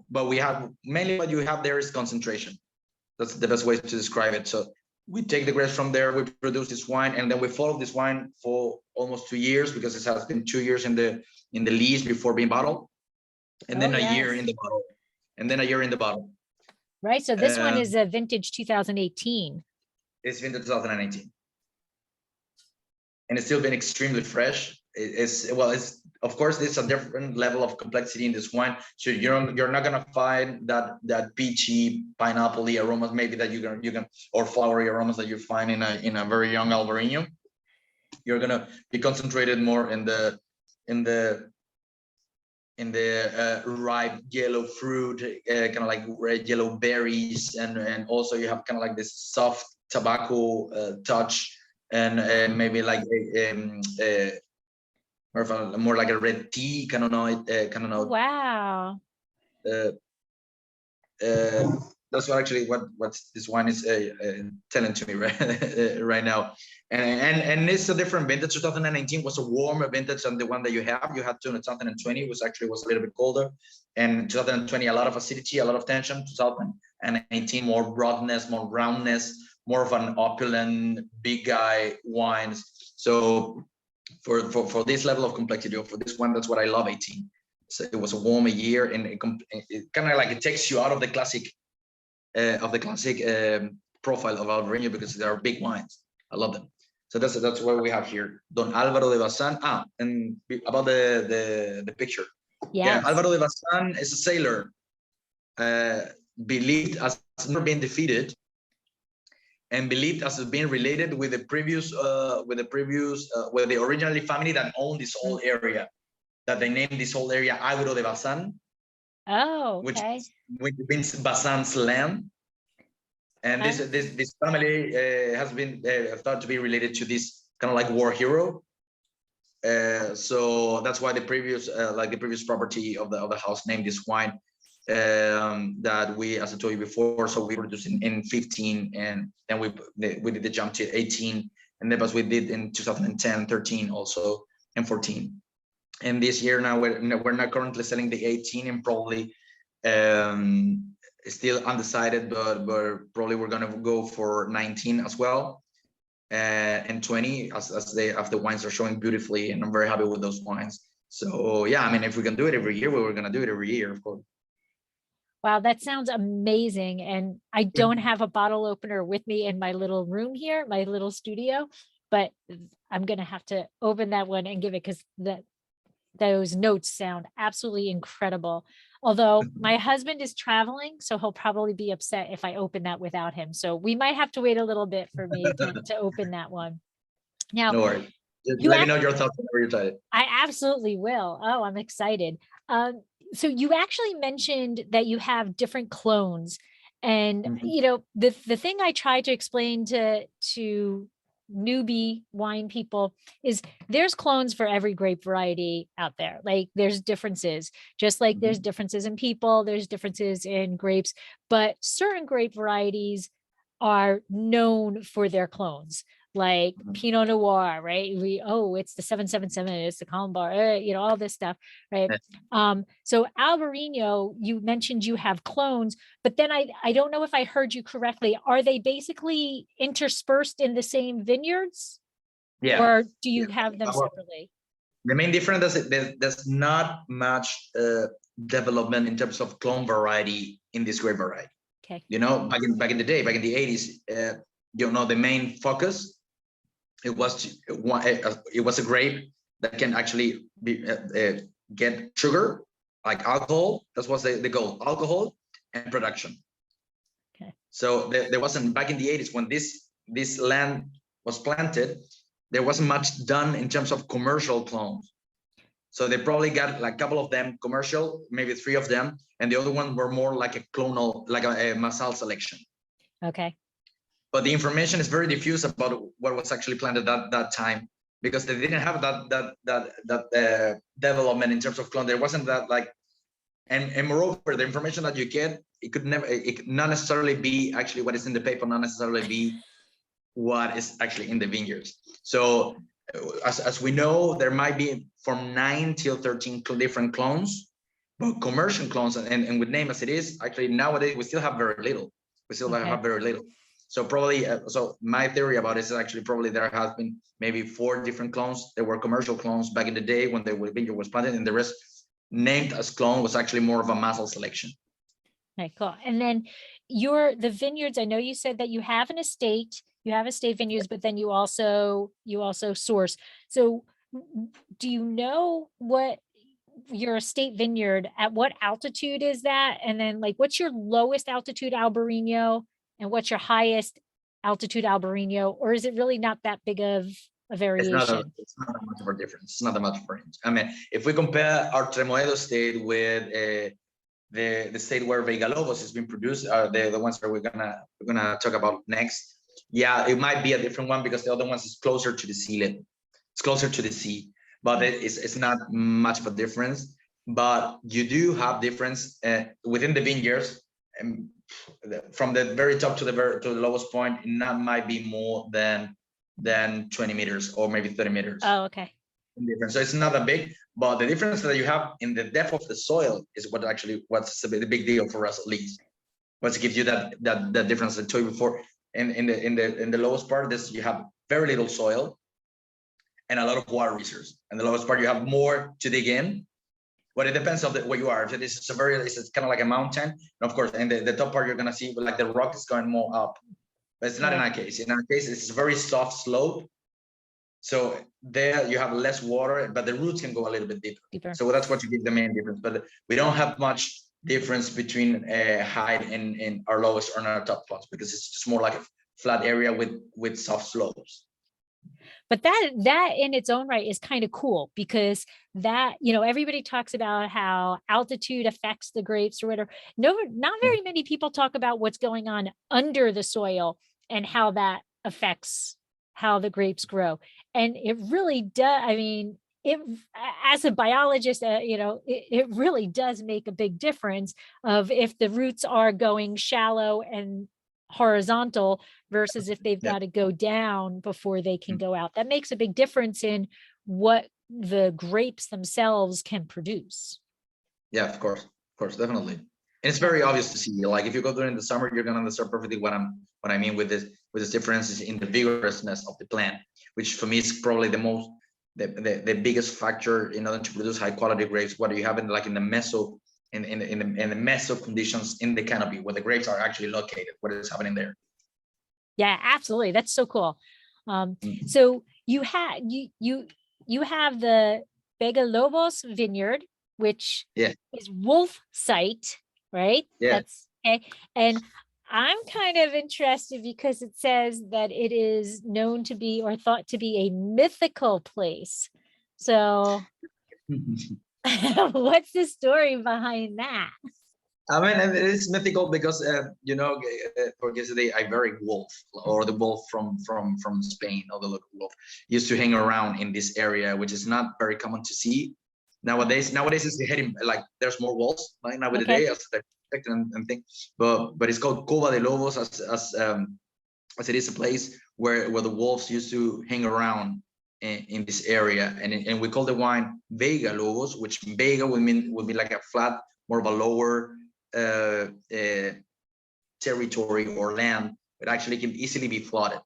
But we have mainly what you have there is concentration. That's the best way to describe it. So we take the grapes from there, we produce this wine, and then we follow this wine for almost 2 years, because it has been 2 years in the lease before being bottled, and then a year in the bottle, and then a year in the bottle. Right. So this one is a vintage 2018. It's vintage 2018, and it's still been extremely fresh. It's of course, it's a different level of complexity in this wine. So you're not gonna find that peachy, pineapple-y aromas maybe that you can or flowery aromas that you find in a very young Albarino. You're gonna be concentrated more in the ripe yellow fruit, kind of like red yellow berries, and also you have kind of like this soft tobacco touch, and maybe like more like a red tea kind of note. Wow. That's what this wine is telling to me right now. And it's a different vintage. 2019 was a warmer vintage than the one that you have. You had 2020 was a little bit colder, and 2020 a lot of acidity, a lot of tension. 2018 more broadness, more roundness, more of an opulent, big guy wines. So for this level of complexity, or for this one, that's what I love. 18. So it was a warmer year, and it kind of like it takes you out of the classic profile of Albarino, because they are big wines. I love them. So that's what we have here. Don Alvaro de Bazan. And about the picture. Yes. Yeah, Alvaro de Bazan is a sailor, believed as never been defeated, and believed as being related with the originally family that owned this whole area, that they named this whole area Alvaro de Bazan. Oh, okay. Which means Bazan's land. And this family has been thought to be related to this kind of like war hero. So that's why the previous property of the house named this wine, that we, as I told you before, so we produced in 15, and then we did the jump to 18, and then as we did in 2010, 13 also, and 14. And this year now we're not currently selling the 18, and probably still undecided, but probably we're gonna go for 19 as well, and 20 as the wines are showing beautifully, and I'm very happy with those wines. So yeah, I mean, if we can do it every year, we're gonna do it every year, of course. Wow, that sounds amazing. And I don't have a bottle opener with me in my little room here, my little studio, but I'm gonna have to open that one and give it, because those notes sound absolutely incredible. Although my husband is traveling, so he'll probably be upset if I open that without him. So we might have to wait a little bit for me to open that one. Now, no worries. Just let me know your thoughts whenever you're excited. I absolutely will. Oh, I'm excited. So you actually mentioned that you have different clones, and you know, the thing I try to explain to newbie wine people is there's clones for every grape variety out there. Like there's differences, just like there's differences in people, there's differences in grapes, but certain grape varieties are known for their clones, like Pinot Noir, right? It's the 777, it's the Colombar, you know, all this stuff, right? So Albarino, you mentioned you have clones, but then I don't know if I heard you correctly. Are they basically interspersed in the same vineyards? Yeah. Or do you have them separately? The main difference is there's not much development in terms of clone variety in this grape variety. Okay. You know, back in the day, back in the 80s, you know, the main focus it was a grape that can actually be get sugar, like alcohol. That was the goal: alcohol and production. Okay. So there wasn't, back in the 80s when this land was planted, there wasn't much done in terms of commercial clones. So they probably got like a couple of them commercial, maybe 3 of them, and the other one were more like a clonal, like a Masal selection. Okay. But the information is very diffuse about what was actually planted that time, because they didn't have that development in terms of clone. There wasn't that, like, and moreover, the information that you get, it could not necessarily be actually what is in the paper, not necessarily be what is actually in the vineyards. So as we know, there might be from 9 till 13 different clones, but commercial clones, and with name as it is, actually nowadays we still have very little. We still have very little. So probably, so my theory about it is actually probably there has been maybe 4 different clones. There were commercial clones back in the day when the vineyard was planted, and the rest named as clone was actually more of a muscle selection. Okay, cool. And then the vineyards, I know you said that you have an estate, you have estate vineyards, but then you also source. So do you know what your estate vineyard, at what altitude is that? And then, like, what's your lowest altitude Albarino and what's your highest altitude Albarino? Or is it really not that big of a variation? It's not that much of a difference. It's not that much of a difference. I mean, if we compare our Tremoedo state with the state where Vega Lobos has been produced, the ones that we're gonna talk about next, yeah, it might be a different one because the other ones is closer to the sea. It's closer to the sea, but it's not much of a difference. But you do have difference within the vineyards, and from the very top to the lowest point, it might be more than 20 meters or maybe 30 meters. Oh, okay. Difference. So it's not that big, but the difference that you have in the depth of the soil is what's the big deal for us, at least. What gives you that difference I told you before. In the lowest part, you have very little soil and a lot of water resources. And the lowest part, you have more to dig in. But it depends on where you are. If it's kind of like a mountain, and of course, in the top part, you're gonna see like the rock is going more up. But it's not in our case. In our case, it's a very soft slope. So there you have less water, but the roots can go a little bit deeper. So that's what you get the main difference. But we don't have much difference between height in our lowest or our top plots, because it's just more like a flat area with soft slopes. But that in its own right is kind of cool, because that, you know, everybody talks about how altitude affects the grapes or whatever. No, not very many people talk about what's going on under the soil and how that affects how the grapes grow. And it really does. I mean, as a biologist, you know, it really does make a big difference of if the roots are going shallow and horizontal versus if they've got to go down before they can go out. That makes a big difference in what the grapes themselves can produce. Yeah, of course, definitely. And it's very obvious to see. Like if you go during the summer, you're gonna understand perfectly what I mean with this differences in the vigorousness of the plant, which for me is probably the biggest factor in order to produce high quality grapes. What you have in the meso in the meso conditions in the canopy where the grapes are actually located, what is happening there. Yeah, absolutely. That's so cool. So you have the Vega Lobos vineyard, which is wolf site, right? Yeah. That's okay. And I'm kind of interested because it says that it is known to be or thought to be a mythical place. So what's the story behind that? I mean, it's mythical because you know, because the Iberic wolf or the wolf from Spain, or the local wolf, used to hang around in this area, which is not very common to see nowadays. Nowadays, it's heading like there's more wolves like now with the day as they expect and think. But it's called Cova de Lobos as it is a place where the wolves used to hang around in this area, and we call the wine Vega Lobos, which Vega would be like a flat, more of a lower territory or land, but actually can easily be flooded.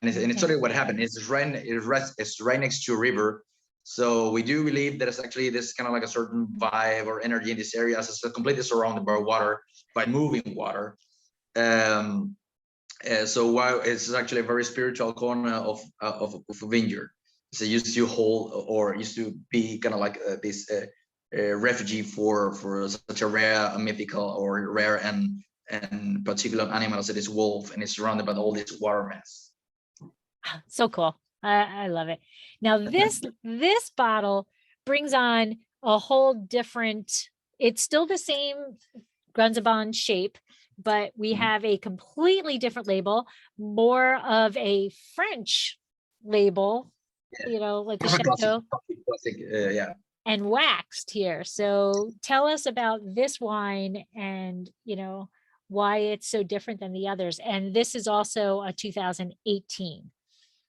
And it's sort of what happened. It's right next to a river, So we do believe that it's actually this kind of like a certain vibe or energy in this area, as it's completely surrounded by water, by moving water. So while it's actually a very spiritual corner of a vineyard, so it used to hold, or used to be kind of like this refugee for such a rare, a mythical, or rare and particular animal as it is wolf, and it's surrounded by all this water mass. So cool. I love it. Now this bottle brings on a whole different, it's still the same Granzaban shape, but we have a completely different label, more of a French label, you know, like the chateau, Classic, yeah. and waxed here. So tell us about this wine and, you know, why it's so different than the others. And this is also a 2018.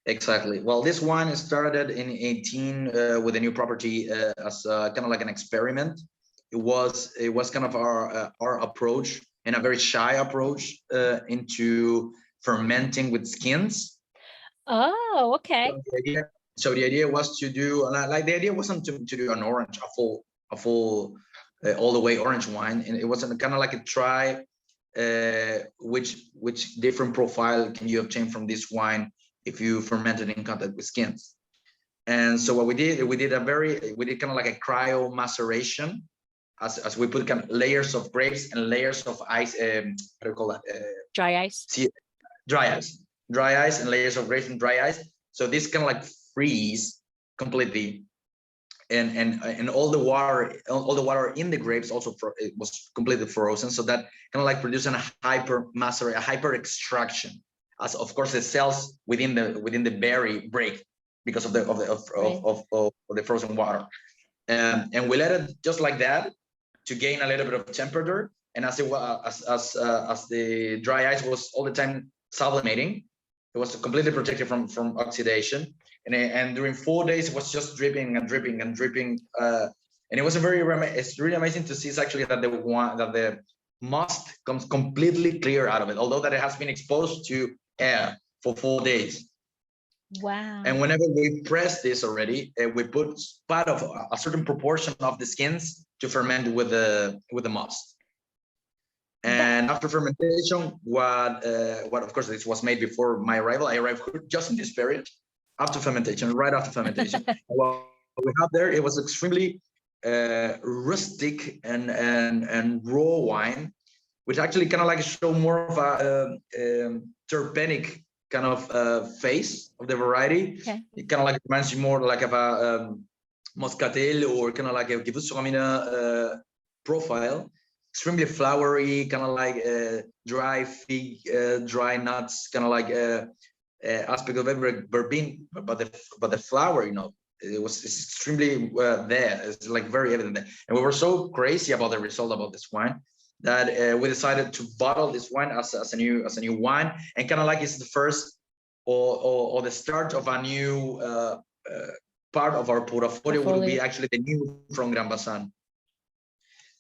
Exactly. Well, this wine started in 18 with a new property as kind of like an experiment. It was kind of our approach, and a very shy approach into fermenting with skins. Oh, okay. So the idea was to do, like, the idea wasn't to do an orange, a full all the way orange wine, and it wasn't kind of like a try which different profile can you obtain from this wine if you ferment it in contact with skins. And so what we did kind of like a cryo maceration, as we put kind of layers of grapes and layers of ice. How do you call that? Dry ice. Dry ice and layers of grapes and dry ice. So this kind of like freeze completely, and all the water in the grapes also it was completely frozen. So that kind of like producing a hyper extraction. As of course the cells within the berry break because of the frozen water, and we let it just like that to gain a little bit of temperature. And as the dry ice was all the time sublimating, it was completely protected from oxidation. And during 4 days, it was just dripping and dripping and dripping. And it was it's really amazing to see. It's actually that the must comes completely clear out of it, although that it has been exposed to air for 4 days. Wow. And whenever we press this already, we put part of a certain proportion of the skins to ferment with the must. And after fermentation, what of course this was made before my arrival. I arrived just in this period, after fermentation, right after fermentation. What we have there, it was extremely rustic and raw wine, which actually kind of like show more of a terpenic kind of face of the variety. Okay. It kind of like reminds you more like of a Moscatel, or kind of like a Gewürztraminer profile. Extremely flowery, kind of like dry fig, dry nuts, kind of like aspect of every verbene, but the flower, you know, it's extremely there. It's like very evident there. And we were so crazy about the result about this wine that we decided to bottle this wine as a new wine, and kind of like it's the first or the start of a new part of our portfolio will be actually the new from Granzaban.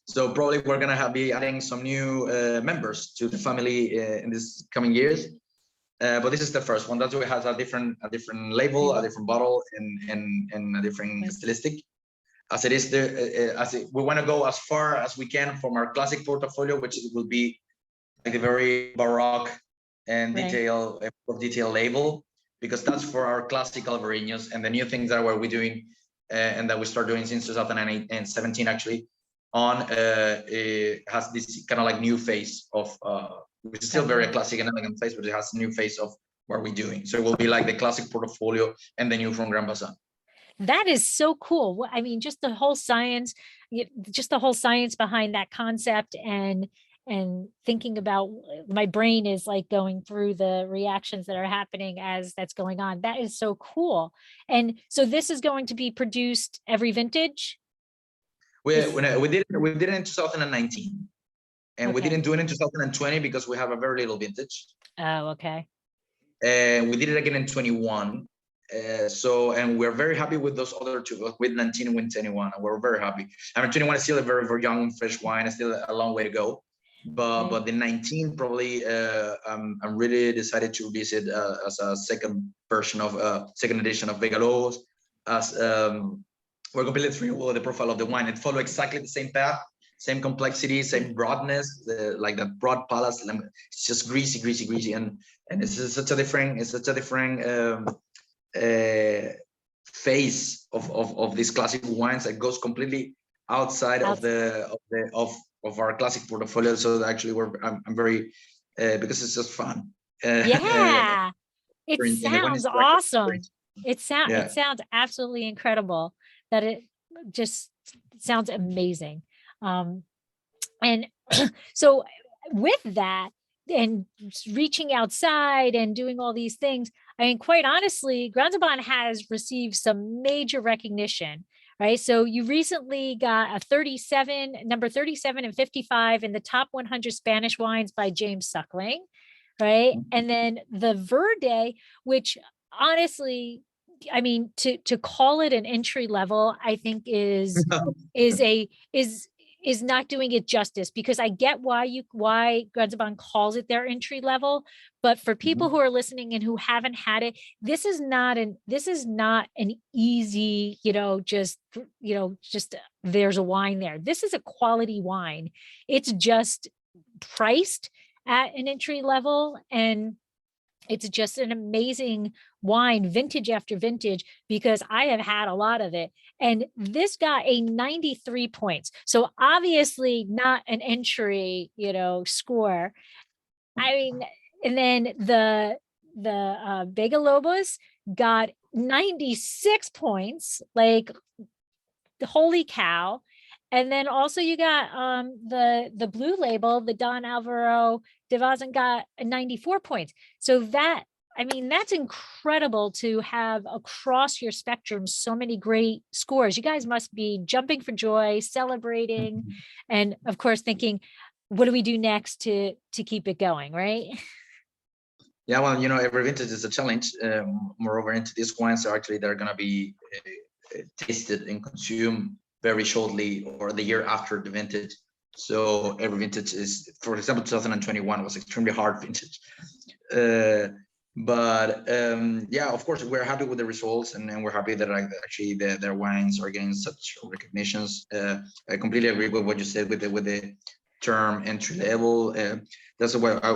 So probably we're gonna be adding some new members to the family in this coming years. But this is the first one. That's why it has a different label, a different bottle, and a different stylistic. As it is, we want to go as far as we can from our classic portfolio, which will be like a very baroque and detail label, because that's for our classic Alvarinos. And the new things that we're doing and that we start doing since 2017 actually it has this kind of like new face of which is still very classic and elegant face, but it has a new face of what we're doing. So it will be like the classic portfolio and the new from Granzaban. That is so cool. I mean, just the whole science behind that concept, and thinking about, my brain is like going through the reactions that are happening as that's going on. That is so cool. And so this is going to be produced every vintage? We did it in 2019, and we didn't do it in 2020 because we have a very little vintage. Oh, okay. And we did it again in 21. And we're very happy with those other two, with 19 and with 21. We're very happy. I mean, 21 is still a very, very young, fresh wine. It's still a long way to go. But the 19 probably, I'm really decided to release it as a second edition of Vegalos, as we're completely thrilled with the profile of the wine. It follows exactly the same path, same complexity, same broadness, like that broad palate. It's just greasy, and it's such a different, phase of these classic wines that goes completely outside of our classic portfolio. So actually, I'm very because it's just fun. Yeah, it in the wine sounds awesome. It Yeah. sounds absolutely incredible. That it just sounds amazing. And so with that and reaching outside and doing all these things, I mean, quite honestly, Granzaban has received some major recognition, right? So you recently got number 37 and 55 in the top 100 Spanish wines by James Suckling, right? And then the Verde, which honestly, I mean, to call it an entry level, I think is not doing it justice, because I get why Granzaban calls it their entry level, but for people who are listening and who haven't had it, this is not an easy, just there's a wine there. This is a quality wine. It's just priced at an entry level, and it's just an amazing wine, vintage after vintage, because I have had a lot of it. And this got a 93 points. So obviously not an entry, score. I mean, and then the Vega Lobos got 96 points, like holy cow. And then also you got the blue label, the Don Alvaro De Bazan, got 94 points. So that's incredible to have across your spectrum so many great scores. You guys must be jumping for joy, celebrating, and of course thinking, what do we do next to keep it going, right? Yeah, well, every vintage is a challenge. Moreover, into these wines are actually they're gonna be tasted and consumed very shortly or the year after the vintage. So every vintage is, for example, 2021 was extremely hard vintage. But yeah, of course, we're happy with the results, and we're happy that actually their wines are getting such recognitions. I completely agree with what you said with the term entry level. That's why I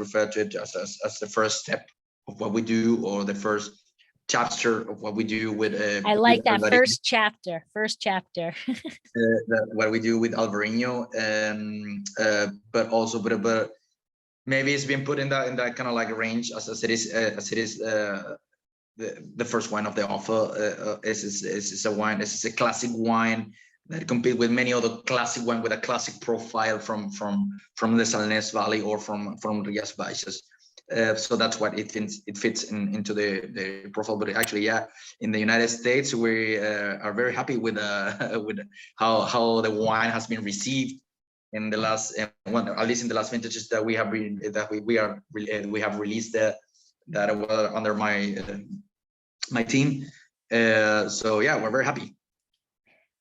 refer to it as the first step of what we do, or the first chapter of what we do with I like that Albarino. first chapter. What we do with Albarino, but also but maybe it's been put in that kind of like range as it is the first wine of the offer. Is a wine. This is a classic wine that compete with many other classic wine with a classic profile from the Salines Valley or from Rios Baixas. So that's what it fits into the profile. But actually, yeah, in the United States, we are very happy with how the wine has been received in the last, at least in the last vintages that we have released that under my team. So yeah, we're very happy.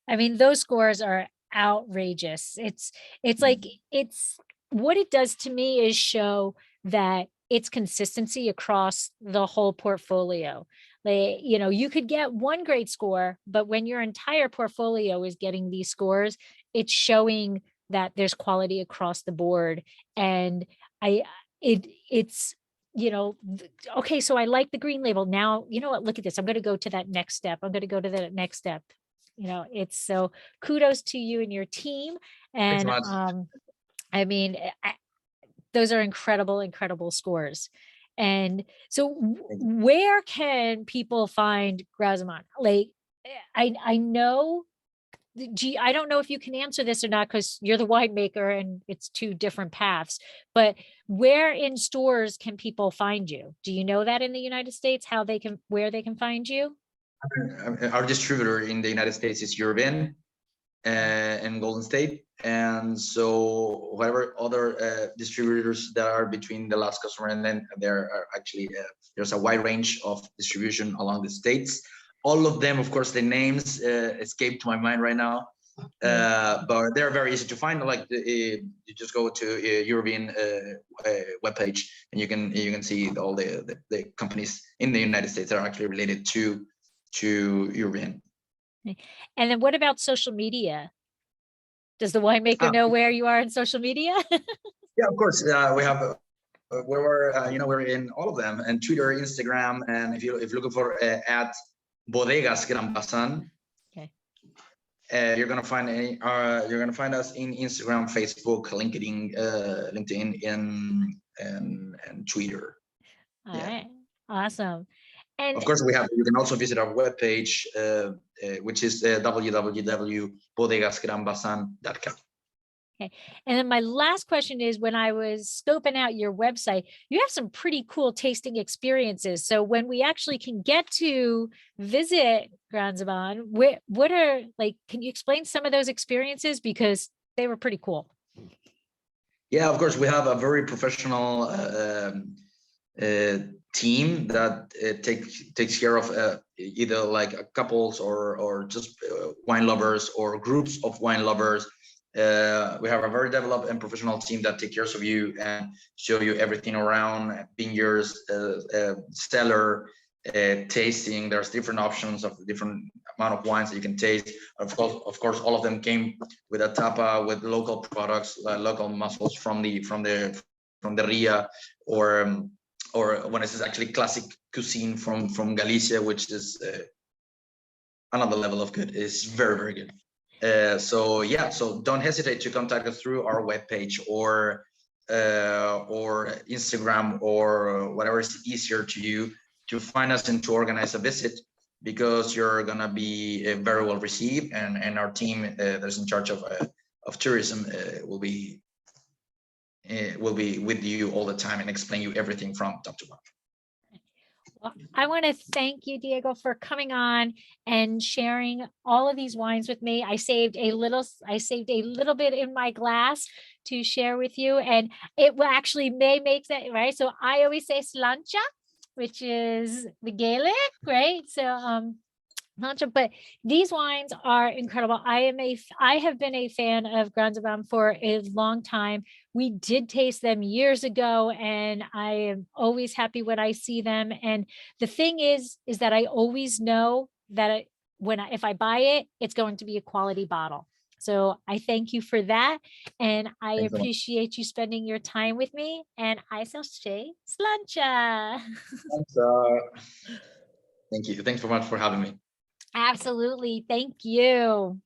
I mean, those scores are outrageous. It's like, what it does to me is show that it's consistency across the whole portfolio. Like, you could get one great score, but when your entire portfolio is getting these scores, it's showing that there's quality across the board. And it's okay, so I like the green label. Now, you know what, look at this. I'm going to go to that next step. It's so kudos to you and your team. And I mean, those are incredible scores. And so where can people find Granzaban? Like, I know, I don't know if you can answer this or not, because you're the winemaker and it's two different paths, but where in stores can people find you? Do you know that in the United States, where they can find you? Our distributor in the United States is Urban and Golden State, and so whatever other distributors that are between the last customer and then there are actually there's a wide range of distribution along the states. All of them, of course, the names escape to my mind right now, but they're very easy to find. Like you just go to European webpage, and you can see all the companies in the United States that are actually related to to your bin. And then what about social media? Does the winemaker know where you are in social media? Yeah, of course. We have we're in all of them, and Twitter, Instagram, and if you're looking for at Bodegas Granzaban, Okay. you're gonna find us in Instagram, Facebook, LinkedIn, and Twitter. All right. Awesome. And of course, you can also visit our webpage, which is www.bodegasgranzaban.com. okay. And then my last question is, when I was scoping out your website, you have some pretty cool tasting experiences. So when we actually can get to visit Granzaban, what are, like, can you explain some of those experiences? Because they were pretty cool. Yeah, of course, we have a very professional team that takes care of either like couples or just wine lovers or groups of wine lovers. We have a very developed and professional team that take care of you and show you everything around vineyards, cellar, tasting. There's different options of different amount of wines that you can taste. Of course, all of them came with a tapa with local products, local muscles from the Ria, or when it's actually classic cuisine from Galicia, which is another level of good. It's very, very good. So don't hesitate to contact us through our webpage or Instagram or whatever is easier to you to find us and to organize a visit, because you're gonna be very well received, and our team that's in charge of tourism will be with you all the time and explain you everything from top to bottom. Well, I want to thank you, Diego, for coming on and sharing all of these wines with me. I saved a little bit in my glass to share with you, and it will actually may make that right. So I always say slancha, which is the Gaelic, right? So but these wines are incredible. I have been a fan of Granzaban for a long time. We did taste them years ago, and I am always happy when I see them. And the thing is that I always know that if I buy it, it's going to be a quality bottle. So I thank you for that. And I appreciate you spending your time with me. And I shall say slancha. Thank you. Thanks so much for having me. Absolutely. Thank you.